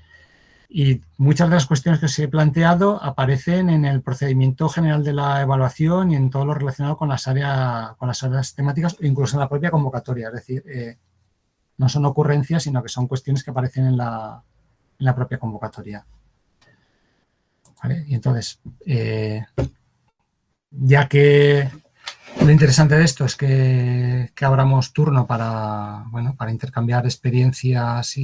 Y muchas de las cuestiones que os he planteado aparecen en el procedimiento general de la evaluación y en todo lo relacionado con las áreas temáticas o incluso en la propia convocatoria. Es decir, no son ocurrencias, sino que son cuestiones que aparecen en la propia convocatoria. ¿Vale? Y entonces, ya que lo interesante de esto es que abramos turno para intercambiar experiencias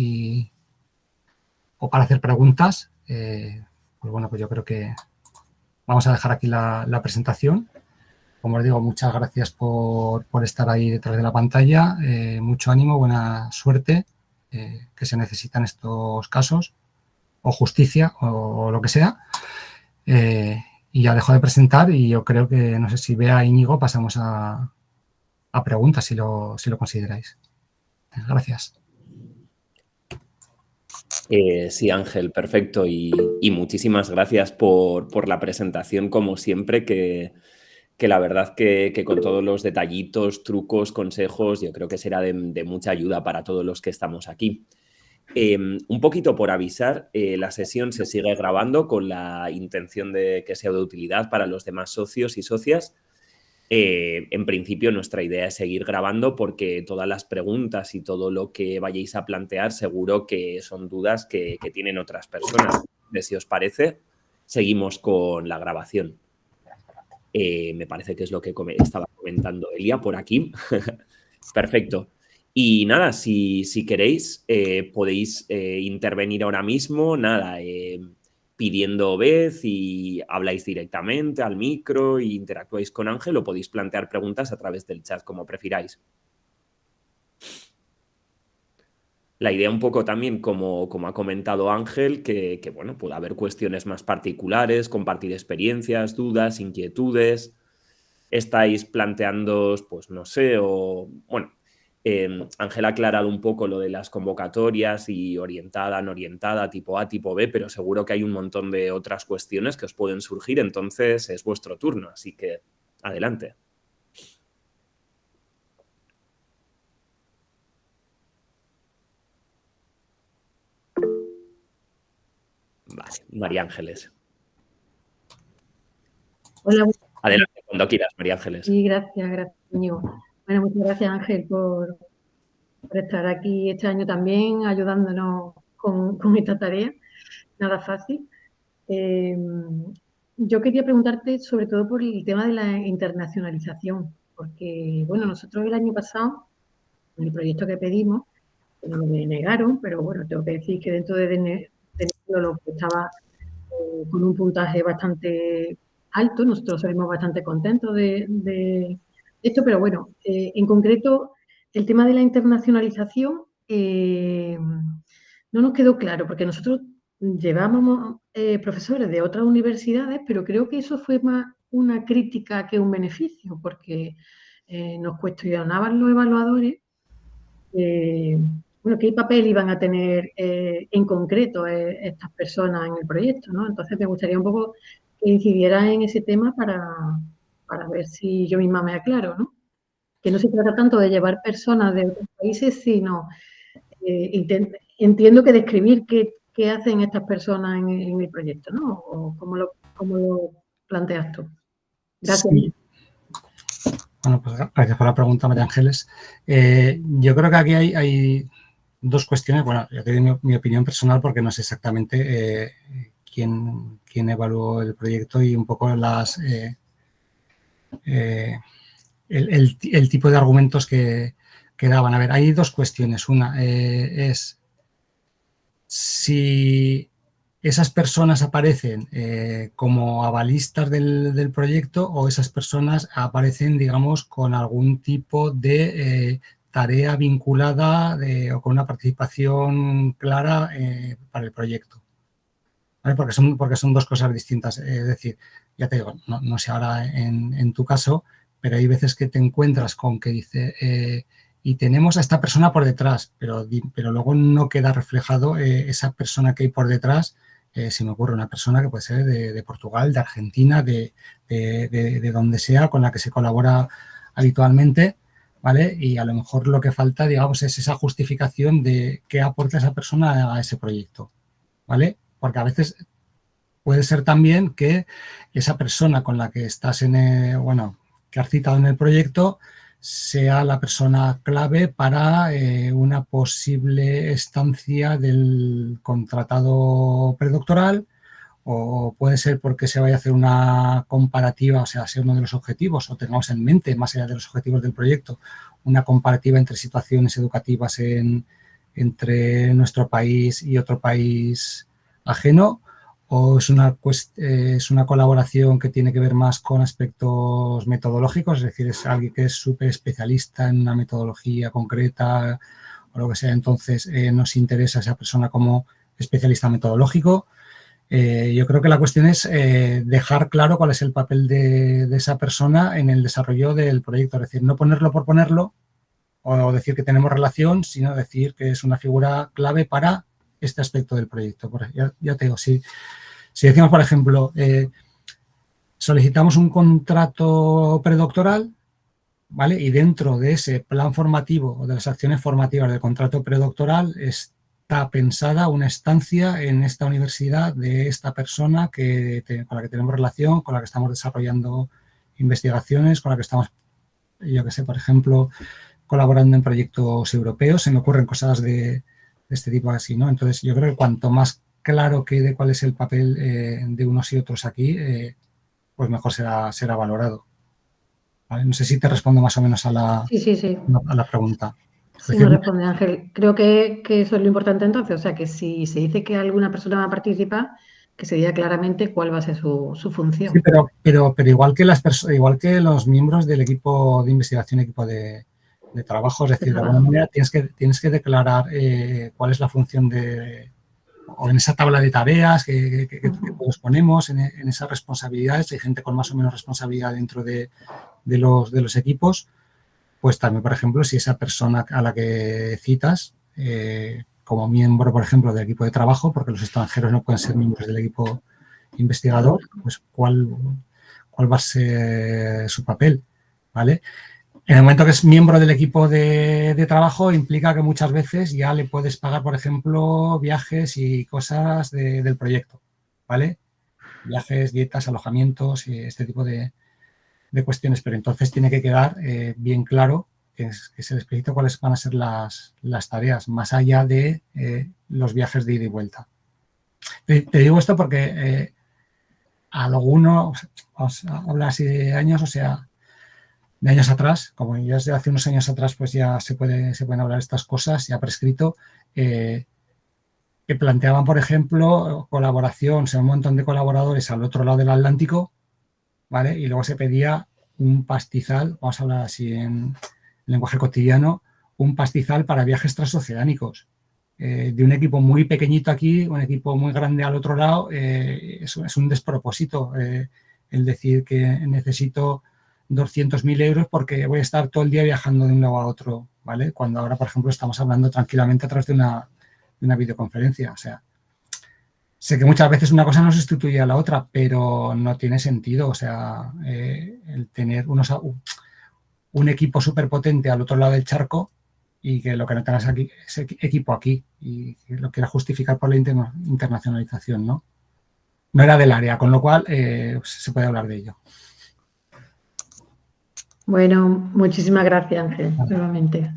o para hacer preguntas, pues bueno, pues yo creo que vamos a dejar aquí la presentación. Como os digo, muchas gracias por estar ahí detrás de la pantalla. Mucho ánimo, buena suerte, que se necesita en estos casos, o justicia, o lo que sea. Y ya dejo de presentar y yo creo que, no sé si Bea a Íñigo, pasamos a preguntas, si lo consideráis. Gracias.
Sí, Ángel, perfecto. Y muchísimas gracias por la presentación, como siempre, que la verdad que con todos los detallitos, trucos, consejos, yo creo que será de mucha ayuda para todos los que estamos aquí. Un poquito por avisar, la sesión se sigue grabando con la intención de que sea de utilidad para los demás socios y socias. En principio, nuestra idea es seguir grabando porque todas las preguntas y todo lo que vayáis a plantear seguro que son dudas que tienen otras personas. Si os parece, seguimos con la grabación. Me parece que es lo que estaba comentando Elia por aquí. Perfecto. Y nada, si queréis, podéis intervenir ahora mismo, nada, pidiendo vez y habláis directamente al micro e interactuáis con Ángel o podéis plantear preguntas a través del chat, como prefiráis. La idea un poco también, como ha comentado Ángel, que bueno, puede haber cuestiones más particulares, compartir experiencias, dudas, inquietudes. Estáis planteándoos, pues no sé, o bueno, Ángel ha aclarado un poco lo de las convocatorias y orientada, no orientada, tipo A, tipo B, pero seguro que hay un montón de otras cuestiones que os pueden surgir, entonces es vuestro turno, así que adelante. Vale, María Ángeles.
Hola,
Adelante, cuando quieras, María Ángeles.
sí, gracias, Íñigo. Bueno, muchas gracias, Ángel, por estar aquí este año también ayudándonos con esta tarea. Nada fácil. Yo quería preguntarte sobre todo por el tema de la internacionalización, porque, bueno, nosotros el año pasado, en el proyecto que pedimos, no lo denegaron, pero bueno, tengo que decir que dentro de lo que estaba con un puntaje bastante alto. Nosotros salimos bastante contentos de esto, pero bueno, en concreto, el tema de la internacionalización no nos quedó claro, porque nosotros llevábamos profesores de otras universidades, pero creo que eso fue más una crítica que un beneficio, porque nos cuestionaban los evaluadores bueno, qué papel iban a tener en concreto estas personas en el proyecto, ¿no? Entonces me gustaría un poco que incidiera en ese tema para ver si yo misma me aclaro, ¿no? Que no se trata tanto de llevar personas de otros países, sino entiendo que describir qué hacen estas personas en el proyecto, ¿no? O cómo lo planteas tú. Gracias.
Sí. Bueno, pues gracias por la pregunta, María Ángeles. Yo creo que aquí hay dos cuestiones. Bueno, yo te doy mi opinión personal porque no sé exactamente quién evaluó el proyecto y un poco el tipo de argumentos que daban. A ver, hay dos cuestiones. Una es si esas personas aparecen como avalistas del proyecto o esas personas aparecen, digamos, con algún tipo de tarea vinculada o con una participación clara para el proyecto. ¿Vale? Porque son dos cosas distintas. Es decir, ya te digo, no sé ahora en tu caso, pero hay veces que te encuentras con que dice y tenemos a esta persona por detrás, pero luego no queda reflejado esa persona que hay por detrás. Se me ocurre una persona que puede ser de Portugal, de Argentina, de donde sea, con la que se colabora habitualmente, ¿vale? Y a lo mejor lo que falta, digamos, es esa justificación de qué aporta esa persona a ese proyecto, ¿vale? Porque a veces puede ser también que esa persona con la que estás que has citado en el proyecto sea la persona clave para una posible estancia del contratado predoctoral, o puede ser porque se vaya a hacer una comparativa, o sea, sea uno de los objetivos, o tengamos en mente, más allá de los objetivos del proyecto, una comparativa entre situaciones educativas entre nuestro país y otro país ajeno, o es una colaboración que tiene que ver más con aspectos metodológicos, es decir, es alguien que es súper especialista en una metodología concreta o lo que sea, entonces nos interesa esa persona como especialista metodológico. Yo creo que la cuestión es dejar claro cuál es el papel de esa persona en el desarrollo del proyecto, es decir, no ponerlo por ponerlo o decir que tenemos relación, sino decir que es una figura clave para este aspecto del proyecto. Ya te digo, si decimos, por ejemplo, solicitamos un contrato predoctoral, ¿vale? Y dentro de ese plan formativo o de las acciones formativas del contrato predoctoral está pensada una estancia en esta universidad de esta persona con la que tenemos relación, con la que estamos desarrollando investigaciones, con la que estamos, yo qué sé, por ejemplo, colaborando en proyectos europeos. Se me ocurren cosas de este tipo así, ¿no? Entonces, yo creo que cuanto más claro quede cuál es el papel de unos y otros aquí, pues mejor será valorado. ¿Vale? No sé si te respondo más o menos a la pregunta.
Sí, me responde Ángel. Creo que eso es lo importante entonces. O sea, que si se dice que alguna persona va a participar, que se diga claramente cuál va a ser su función.
Sí, pero igual que igual que los miembros del equipo de investigación, equipo de trabajo, es decir, de alguna manera tienes que declarar cuál es la función o en esa tabla de tareas que todos ponemos, en esas responsabilidades. Hay gente con más o menos responsabilidad dentro de los equipos. Pues también, por ejemplo, si esa persona a la que citas como miembro, por ejemplo, del equipo de trabajo, porque los extranjeros no pueden ser miembros del equipo investigador, pues cuál va a ser su papel, ¿vale? En el momento que es miembro del equipo de trabajo, implica que muchas veces ya le puedes pagar, por ejemplo, viajes y cosas del proyecto, ¿vale? Viajes, dietas, alojamientos y este tipo de cuestiones, pero entonces tiene que quedar bien claro que se les explique cuáles van a ser las tareas, más allá de los viajes de ida y vuelta. Te digo esto porque algunos, os habla así de años, o sea, de años atrás, como ya desde hace unos años atrás, pues ya se pueden hablar estas cosas, ya prescrito, que planteaban, por ejemplo, colaboración, o sea, un montón de colaboradores al otro lado del Atlántico, ¿vale? Y luego se pedía un pastizal, vamos a hablar así en lenguaje cotidiano, un pastizal para viajes transoceánicos. De un equipo muy pequeñito aquí, un equipo muy grande al otro lado, es un despropósito el decir que necesito 200.000 euros porque voy a estar todo el día viajando de un lado a otro, ¿vale? Cuando ahora, por ejemplo, estamos hablando tranquilamente a través de una videoconferencia. O sea, sé que muchas veces una cosa no sustituye a la otra, pero no tiene sentido. O sea, el tener un equipo súper potente al otro lado del charco y que lo que no tengas aquí es equipo aquí y que lo quiera justificar por la internacionalización, ¿no? No era del área, con lo cual se puede hablar de ello.
Bueno, muchísimas gracias, Ángel, nuevamente.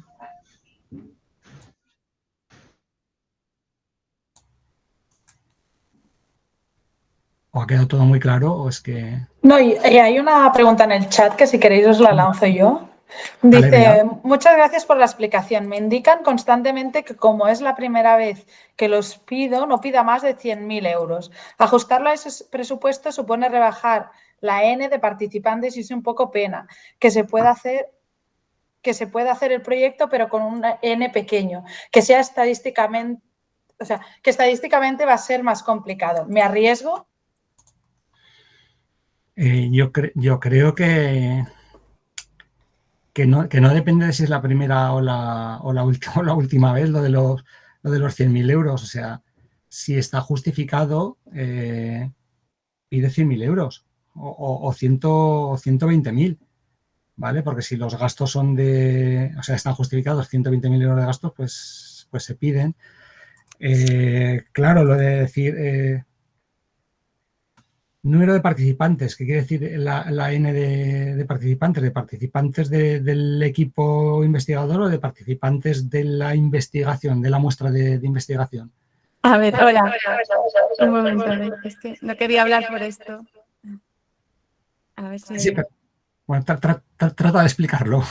¿O ha quedado todo muy claro o es que...?
No, y hay una pregunta en el chat que si queréis os la lanzo yo. Dice,
Vale,
muchas gracias por la explicación. Me indican constantemente que como es la primera vez que los pido, no pida más de 100.000 euros. Ajustarlo a ese presupuesto supone rebajar la N de participantes y es un poco pena que se pueda hacer el proyecto pero con un N pequeño, que sea estadísticamente, o sea, que estadísticamente va a ser más complicado. ¿Me arriesgo?
Yo creo que no depende de si es la primera o la última vez lo de los 100.000 euros. O sea, si está justificado, pide 100.000 euros o 120.000, ¿vale? Porque si los gastos son o sea, están justificados 120.000 euros de gastos, pues se piden. Claro, lo de decir... número de participantes, ¿qué quiere decir la N de participantes? ¿De participantes del equipo investigador o de participantes de la investigación, de la muestra de investigación?
A ver, hola. Un momento, a ver, es que no quería hablar por esto. A ver si...
Sí, pero, bueno, trata de explicarlo.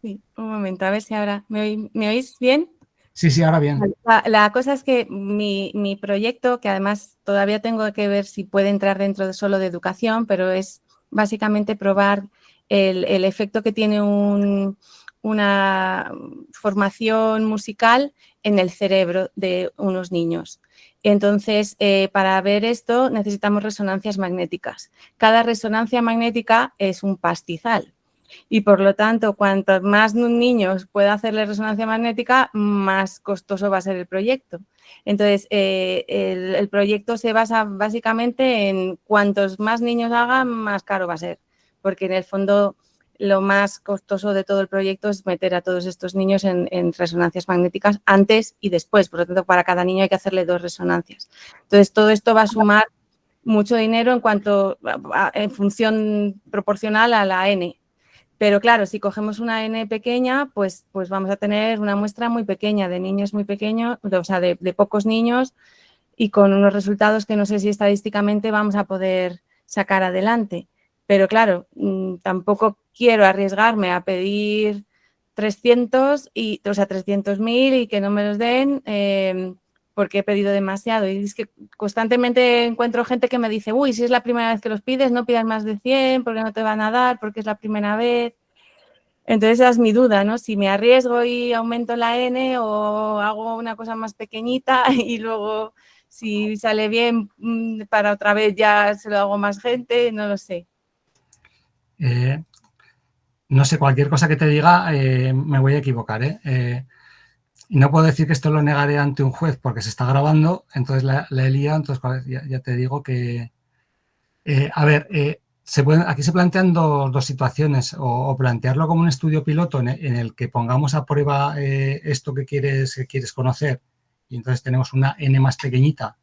Sí, un momento, a ver si ahora... ¿Me oís bien?
Sí, ahora bien.
La cosa es que mi proyecto, que además todavía tengo que ver si puede entrar dentro de solo de educación, pero es básicamente probar el efecto que tiene una formación musical en el cerebro de unos niños. Entonces, para ver esto necesitamos resonancias magnéticas. Cada resonancia magnética es un pastizal. Y por lo tanto, cuantos más niños pueda hacerle resonancia magnética, más costoso va a ser el proyecto. Entonces, el proyecto se basa básicamente en cuantos más niños hagan, más caro va a ser. Porque en el fondo, lo más costoso de todo el proyecto es meter a todos estos niños en resonancias magnéticas antes y después. Por lo tanto, para cada niño hay que hacerle 2 resonancias. Entonces, todo esto va a sumar mucho dinero en función proporcional a la N. Pero claro, si cogemos una N pequeña, pues vamos a tener una muestra muy pequeña de niños muy pequeños, o sea, de pocos niños y con unos resultados que no sé si estadísticamente vamos a poder sacar adelante. Pero claro, tampoco quiero arriesgarme a pedir 300.000 y que no me los den porque he pedido demasiado. Y es que constantemente encuentro gente que me dice, uy, si es la primera vez que los pides, no pidas más de 100 porque no te van a dar, porque es la primera vez. Entonces esa es mi duda, ¿no? Si me arriesgo y aumento la N o hago una cosa más pequeñita y luego si sale bien para otra vez ya se lo hago a más gente, no lo sé.
No sé, cualquier cosa que te diga me voy a equivocar, ¿eh? Y no puedo decir que esto lo negaré ante un juez porque se está grabando, entonces la he liado, entonces ya te digo que... a ver, aquí se plantean dos situaciones, o plantearlo como un estudio piloto en el que pongamos a prueba esto que quieres conocer, y entonces tenemos una N más pequeñita,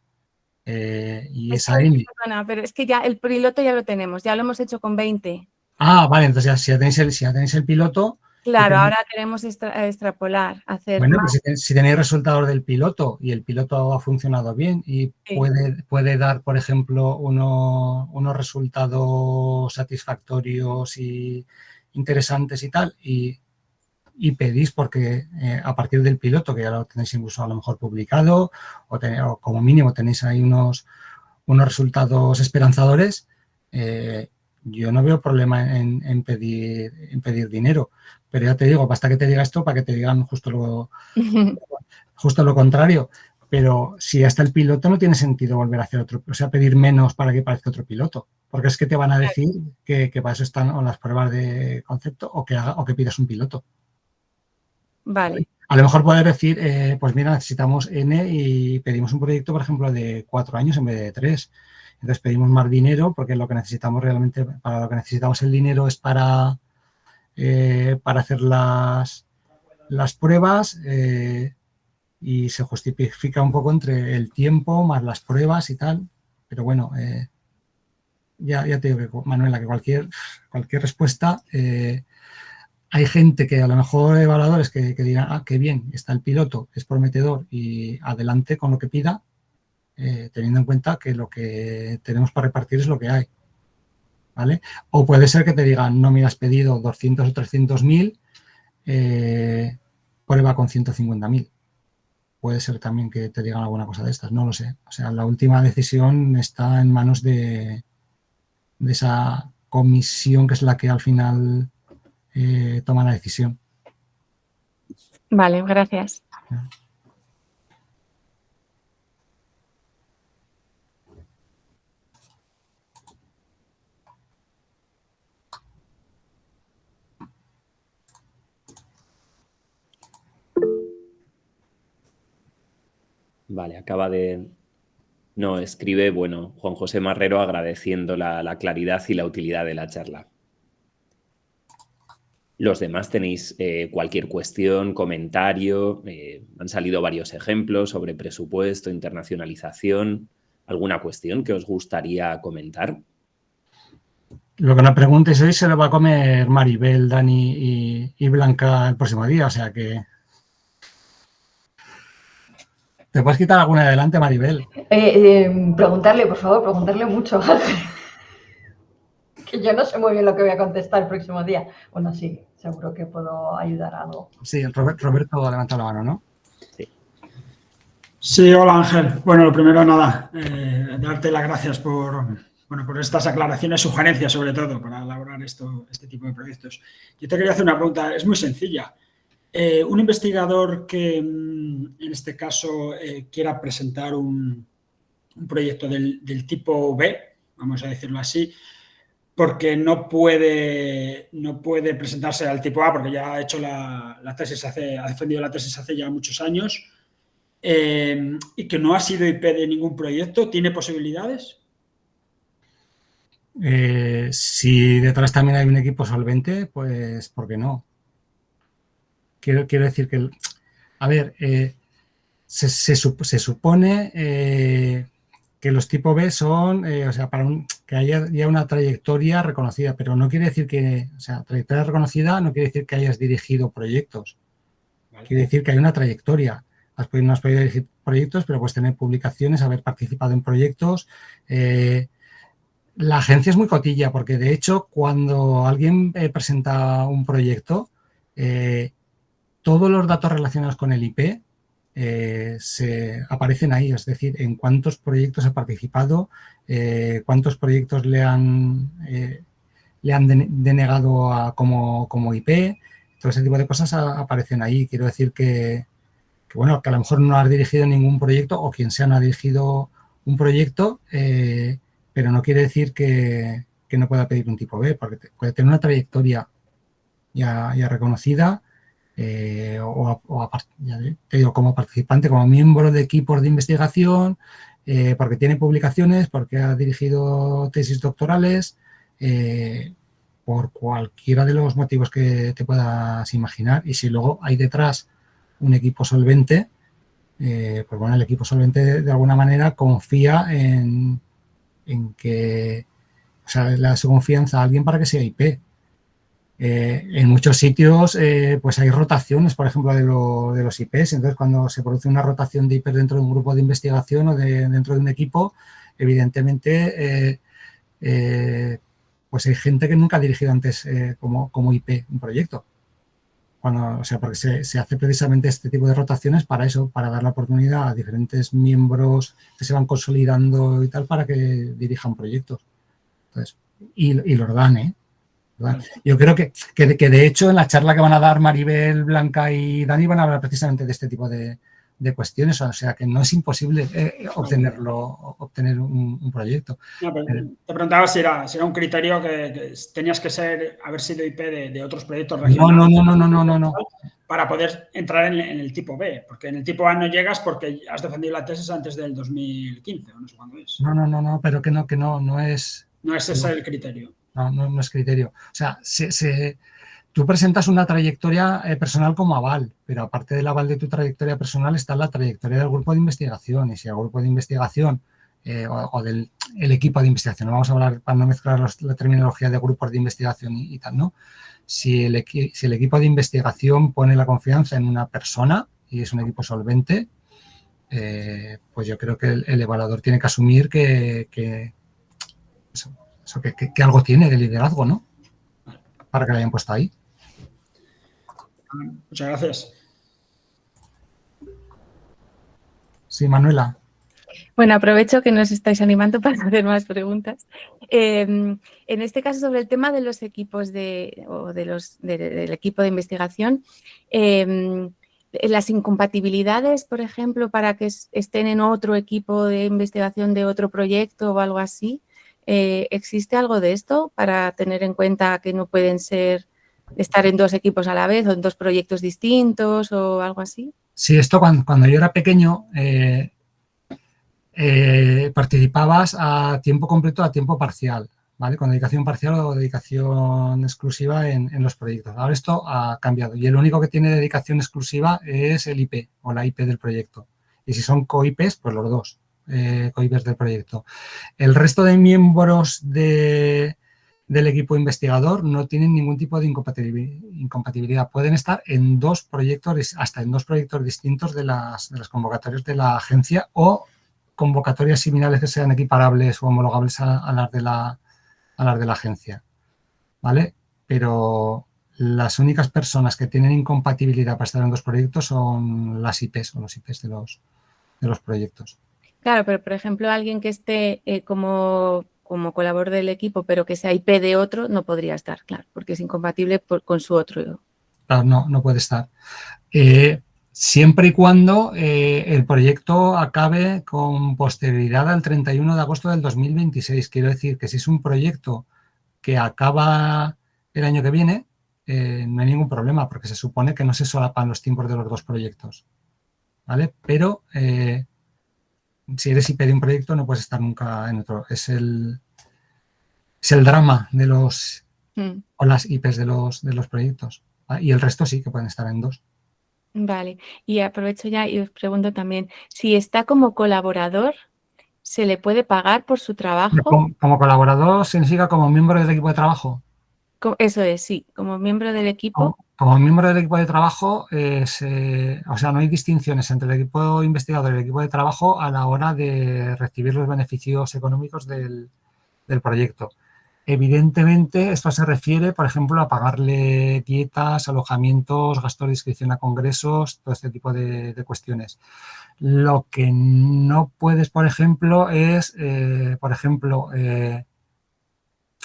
y esa N...
Perdona, pero es que ya el piloto ya lo tenemos, ya lo hemos hecho con 20.
Ah, vale, entonces ya, si ya tenéis el piloto...
Claro, ahora queremos extrapolar, hacer
Bueno,
más.
pues si tenéis resultados del piloto y el piloto ha funcionado bien y
Sí.
puede dar, por ejemplo, unos resultados satisfactorios y interesantes y tal, y pedís porque a partir del piloto, que ya lo tenéis incluso a lo mejor publicado, o como mínimo tenéis ahí unos resultados esperanzadores, yo no veo problema en pedir dinero. Pero ya te digo, basta que te diga esto para que te digan justo lo contrario. Pero si hasta el piloto no tiene sentido volver a hacer otro, o sea, pedir menos para que parezca otro piloto. Porque es que te van a decir que para eso están o las pruebas de concepto o que pidas un piloto.
Vale.
A lo mejor puedes decir, pues mira, necesitamos N y pedimos un proyecto, por ejemplo, de 4 años en vez de 3. Entonces pedimos más dinero porque lo que necesitamos realmente, para lo que necesitamos el dinero es para hacer las pruebas y se justifica un poco entre el tiempo más las pruebas y tal. Pero bueno, ya te digo, que, Manuela, que cualquier respuesta... hay gente que a lo mejor evaluadores que dirán, ah, qué bien, está el piloto, es prometedor y adelante con lo que pida, teniendo en cuenta que lo que tenemos para repartir es lo que hay. ¿Vale? O puede ser que te digan, no, mira, has pedido 200 o 300.000, prueba con 150.000. Puede ser también que te digan alguna cosa de estas, no lo sé. O sea, la última decisión está en manos de esa comisión que es la que al final toma la decisión.
Vale, gracias.
Vale, acaba de... No, escribe, bueno, Juan José Marrero agradeciendo la claridad y la utilidad de la charla. Los demás tenéis cualquier cuestión, comentario, han salido varios ejemplos sobre presupuesto, internacionalización, alguna cuestión que os gustaría comentar.
Lo que no preguntes hoy se lo va a comer Maribel, Dani y Blanca el próximo día, o sea que... ¿Te puedes quitar alguna de adelante, Maribel?
Preguntarle, por favor, preguntarle mucho. Que yo no sé muy bien lo que voy a contestar el próximo día. Bueno, sí, seguro que puedo ayudar a algo.
Sí, Roberto levanta la mano, ¿no?
Sí, hola Ángel. Bueno, lo primero nada, darte las gracias por estas aclaraciones, sugerencias sobre todo, para elaborar este tipo de proyectos. Yo te quería hacer una pregunta, es muy sencilla. Un investigador que en este caso quiera presentar un proyecto del tipo B, vamos a decirlo así, porque no puede presentarse al tipo A porque ya ha hecho la tesis, ha defendido la tesis hace ya muchos años, y que no ha sido IP de ningún proyecto, ¿tiene posibilidades?
Si detrás también hay un equipo solvente, pues ¿por qué no? Quiero decir que, a ver, se supone que los tipo B son, o sea, que haya ya una trayectoria reconocida, pero no quiere decir que, o sea, trayectoria reconocida no quiere decir que hayas dirigido proyectos. Vale. Quiere decir que hay una trayectoria. No has podido dirigir proyectos, pero puedes tener publicaciones, haber participado en proyectos. La agencia es muy cotilla porque, de hecho, cuando alguien presenta un proyecto, todos los datos relacionados con el IP se aparecen ahí, es decir, en cuántos proyectos ha participado, cuántos proyectos le han denegado como IP, todo ese tipo de cosas aparecen ahí. Quiero decir bueno, que a lo mejor no has dirigido ningún proyecto o quien sea no ha dirigido un proyecto, pero no quiere decir que no pueda pedir un tipo B, porque puede tener una trayectoria ya reconocida, ya te digo, como participante, como miembro de equipos de investigación, porque tiene publicaciones, porque ha dirigido tesis doctorales, por cualquiera de los motivos que te puedas imaginar. Y si luego hay detrás un equipo solvente, pues bueno, el equipo solvente de alguna manera confía en que, o sea, le da su confianza a alguien para que sea IP. En muchos sitios pues hay rotaciones, por ejemplo, de los IPs. Entonces, cuando se produce una rotación de IPs dentro de un grupo de investigación o dentro de un equipo, evidentemente pues hay gente que nunca ha dirigido antes como IP un proyecto. O sea, porque se hace precisamente este tipo de rotaciones para eso, para dar la oportunidad a diferentes miembros que se van consolidando y tal para que dirijan proyectos. Entonces, y los dan, ¿eh? Yo creo que de hecho en la charla que van a dar Maribel, Blanca y Dani van a hablar precisamente de este tipo de cuestiones, o sea que no es imposible obtener un proyecto.
No, pero te preguntaba si era un criterio que tenías que haber sido IP de otros proyectos regionales.
No.
Para poder entrar en el tipo B, porque en el tipo A no llegas porque has defendido la tesis antes del 2015, o no sé cuándo es.
No, pero que no es...
No es ese el criterio.
No es criterio. O sea, tú presentas una trayectoria personal como aval, pero aparte del aval de tu trayectoria personal está la trayectoria del grupo de investigación. Y si el grupo de investigación o del equipo de investigación, no vamos a hablar para no mezclar la terminología de grupos de investigación y tal, ¿no? Si el equipo de investigación pone la confianza en una persona y es un equipo solvente, pues yo creo que el evaluador tiene que asumir que algo tiene de liderazgo, ¿no? Para que lo hayan puesto ahí.
Muchas gracias.
Sí, Manuela.
Bueno, aprovecho que nos estáis animando para hacer más preguntas. En este caso, sobre el tema de los equipos del equipo de investigación, las incompatibilidades, por ejemplo, para que estén en otro equipo de investigación de otro proyecto o algo así, ¿existe algo de esto para tener en cuenta que no pueden estar en dos equipos a la vez o en dos proyectos distintos o algo así?
Sí, esto cuando yo era pequeño participabas a tiempo completo, a tiempo parcial, ¿vale? Con dedicación parcial o dedicación exclusiva en los proyectos. Ahora esto ha cambiado y el único que tiene dedicación exclusiva es el IP o la IP del proyecto. Y si son co-IPs, pues los dos co-IPs del proyecto. El resto de miembros del equipo investigador no tienen ningún tipo de incompatibilidad. Pueden estar en dos proyectos, hasta en dos proyectos distintos de las convocatorias de la agencia o convocatorias similares que sean equiparables o homologables a las de la agencia, ¿vale? Pero las únicas personas que tienen incompatibilidad para estar en dos proyectos son las IPs o los IPs de los proyectos.
Claro, pero por ejemplo, alguien que esté como colaborador del equipo, pero que sea IP de otro, no podría estar, claro, porque es incompatible con su otro.
Claro, no puede estar. Siempre y cuando el proyecto acabe con posterioridad al 31 de agosto del 2026. Quiero decir que si es un proyecto que acaba el año que viene, no hay ningún problema porque se supone que no se solapan los tiempos de los dos proyectos, ¿vale? Pero si eres IP de un proyecto no puedes estar nunca en otro. Es el drama de o las IPs de los proyectos. ¿Vale? Y el resto sí que pueden estar en dos.
Vale, y aprovecho ya y os pregunto también, si está como colaborador, ¿se le puede pagar por su trabajo?
Como colaborador significa como miembro del equipo de trabajo.
Eso es, sí, como miembro del equipo.
Como miembro del equipo de trabajo, o sea, no hay distinciones entre el equipo investigador y el equipo de trabajo a la hora de recibir los beneficios económicos del proyecto. Evidentemente, esto se refiere, por ejemplo, a pagarle dietas, alojamientos, gastos de inscripción a congresos, todo este tipo de cuestiones. Lo que no puedes, por ejemplo, es,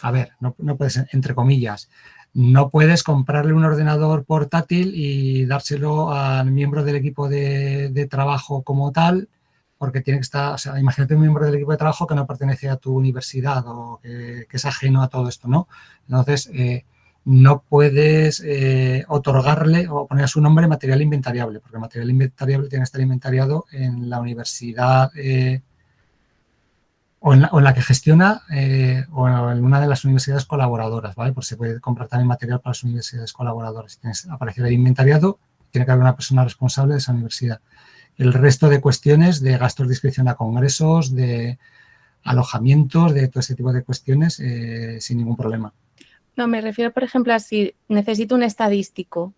a ver, no puedes, entre comillas, no puedes comprarle un ordenador portátil y dárselo al miembro del equipo de trabajo como tal, porque tiene que estar, o sea, imagínate un miembro del equipo de trabajo que no pertenece a tu universidad o que es ajeno a todo esto, ¿no? Entonces, no puedes otorgarle o poner a su nombre material inventariable, porque el material inventariable tiene que estar inventariado en la universidad o en la que gestiona o en una de las universidades colaboradoras, ¿vale? Pues se puede comprar también material para las universidades colaboradoras. Si tienes, aparecer ahí inventariado, tiene que haber una persona responsable de esa universidad. El resto de cuestiones de gastos de inscripción a congresos, de alojamientos, de todo ese tipo de cuestiones, sin ningún problema.
No, me refiero, por ejemplo, a si necesito un estadístico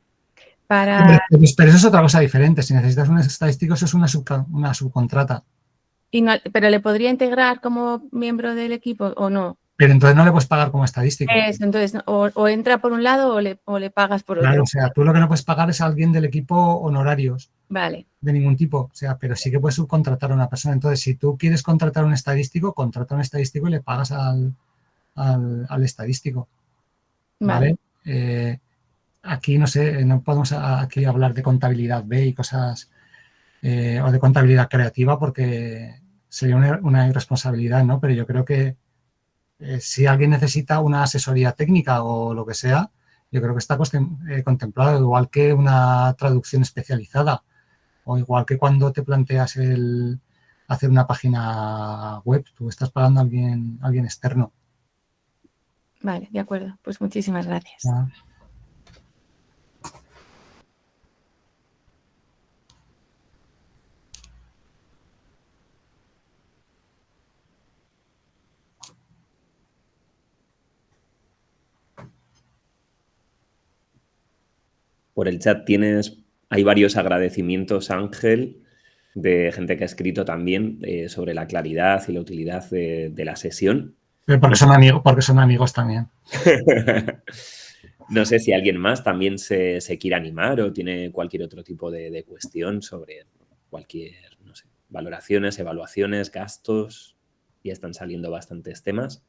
para...
Hombre, pero eso es otra cosa diferente. Si necesitas un estadístico, eso es una subcontrata.
pero ¿le podría integrar como miembro del equipo o no?
Pero entonces no le puedes pagar como estadístico.
Eso, entonces, o entra por un lado o le pagas por otro.
Claro, o sea, tú lo que no puedes pagar es a alguien del equipo honorarios.
Vale.
De ningún tipo, o sea, pero sí que puedes subcontratar a una persona. Entonces, si tú quieres contratar a un estadístico, contrata a un estadístico y le pagas al estadístico. ¿Vale? Aquí, no sé, no podemos aquí hablar de contabilidad B y cosas, o de contabilidad creativa porque sería una irresponsabilidad, ¿no? Pero yo creo que si alguien necesita una asesoría técnica o lo que sea, yo creo que está contemplado, igual que una traducción especializada o igual que cuando te planteas hacer una página web, tú estás pagando a alguien externo.
Vale, de acuerdo. Pues muchísimas gracias.
¿No?
Por el chat hay varios agradecimientos, Ángel, de gente que ha escrito también sobre la claridad y la utilidad de la sesión.
Pero porque son amigos también.
No sé si alguien más también se quiere animar o tiene cualquier otro tipo de cuestión sobre cualquier, no sé, valoraciones, evaluaciones, gastos. Ya están saliendo bastantes temas.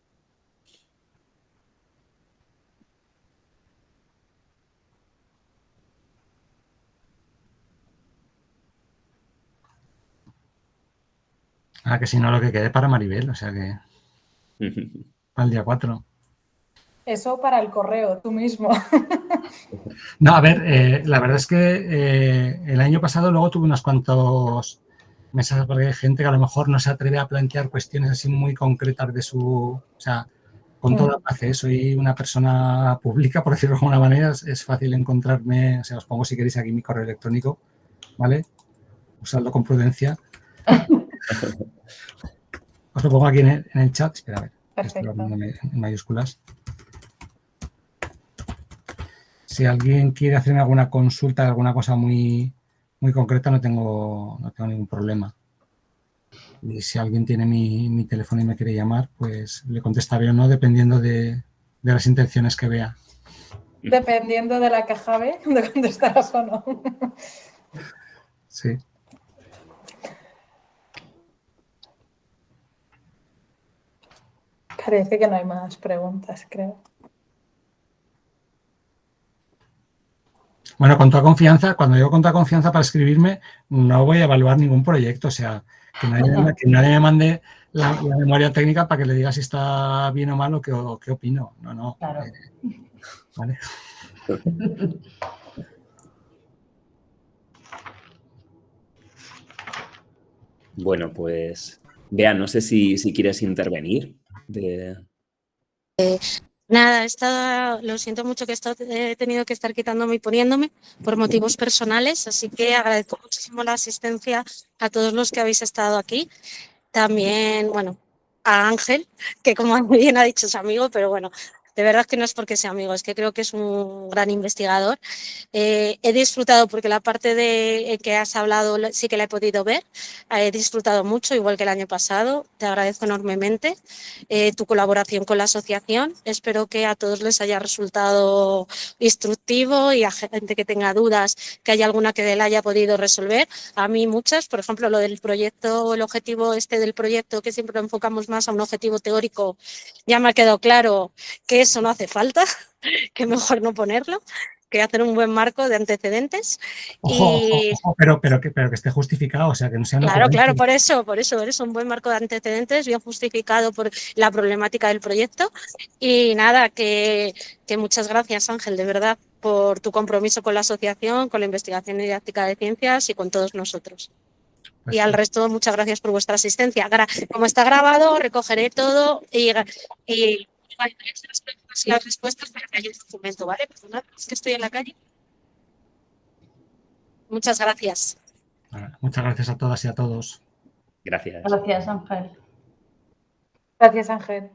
Que si no, lo que quede para Maribel, o sea que al día 4.
Eso para el correo, tú mismo.
No, a ver, la verdad es que el año pasado luego tuve unos cuantos mensajes porque hay gente que a lo mejor no se atreve a plantear cuestiones así muy concretas de o sea, con toda paz, soy una persona pública, por decirlo de alguna manera, es fácil encontrarme, o sea, os pongo si queréis aquí mi correo electrónico, ¿vale? Usadlo con prudencia. Os lo pongo aquí en el chat, espera, a ver, estoy hablando en mayúsculas. Si alguien quiere hacerme alguna consulta de alguna cosa muy, muy concreta, no tengo ningún problema. Y si alguien tiene mi teléfono y me quiere llamar, pues le contestaré o no, dependiendo de las intenciones que vea.
Dependiendo de la caja B, de contestarás o no.
Sí.
Parece que no hay más preguntas, creo.
Bueno, con toda confianza, cuando digo con toda confianza para escribirme, no voy a evaluar ningún proyecto, o sea, que nadie me mande la memoria técnica para que le diga si está bien o mal o qué opino. No.
Claro.
Vale.
Bueno, pues, Bea, no sé si quieres intervenir.
Nada, lo siento mucho que he tenido que estar quitándome y poniéndome por motivos personales, así que agradezco muchísimo la asistencia a todos los que habéis estado aquí. También, bueno, a Ángel, que como bien ha dicho es amigo, pero bueno, de verdad que no es porque sea amigo, es que creo que es un gran investigador. He disfrutado porque la parte de que has hablado sí que la he podido ver. He disfrutado mucho, igual que el año pasado. Te agradezco enormemente tu colaboración con la asociación. Espero que a todos les haya resultado instructivo y a gente que tenga dudas, que haya alguna que la haya podido resolver. A mí muchas, por ejemplo, lo del proyecto, el objetivo del proyecto, que siempre lo enfocamos más a un objetivo teórico, ya me ha quedado claro que eso no hace falta, que mejor no ponerlo, que hacer un buen marco de antecedentes.
Ojo, pero que esté justificado, o sea, que no sea una
Claro,
ocurrencia.
por eso, un buen marco de antecedentes, bien justificado por la problemática del proyecto. Y nada, que muchas gracias, Ángel, de verdad, por tu compromiso con la asociación, con la investigación y didáctica de ciencias y con todos nosotros.
Pues
Y al resto, muchas gracias por vuestra asistencia. Como está grabado, recogeré todo y las preguntas y las respuestas para que haya un documento, ¿vale? Perdonad, es que estoy en la calle. Muchas gracias.
muchas gracias a todas y a todos.
Gracias.
Gracias, Ángel.
Gracias, Ángel.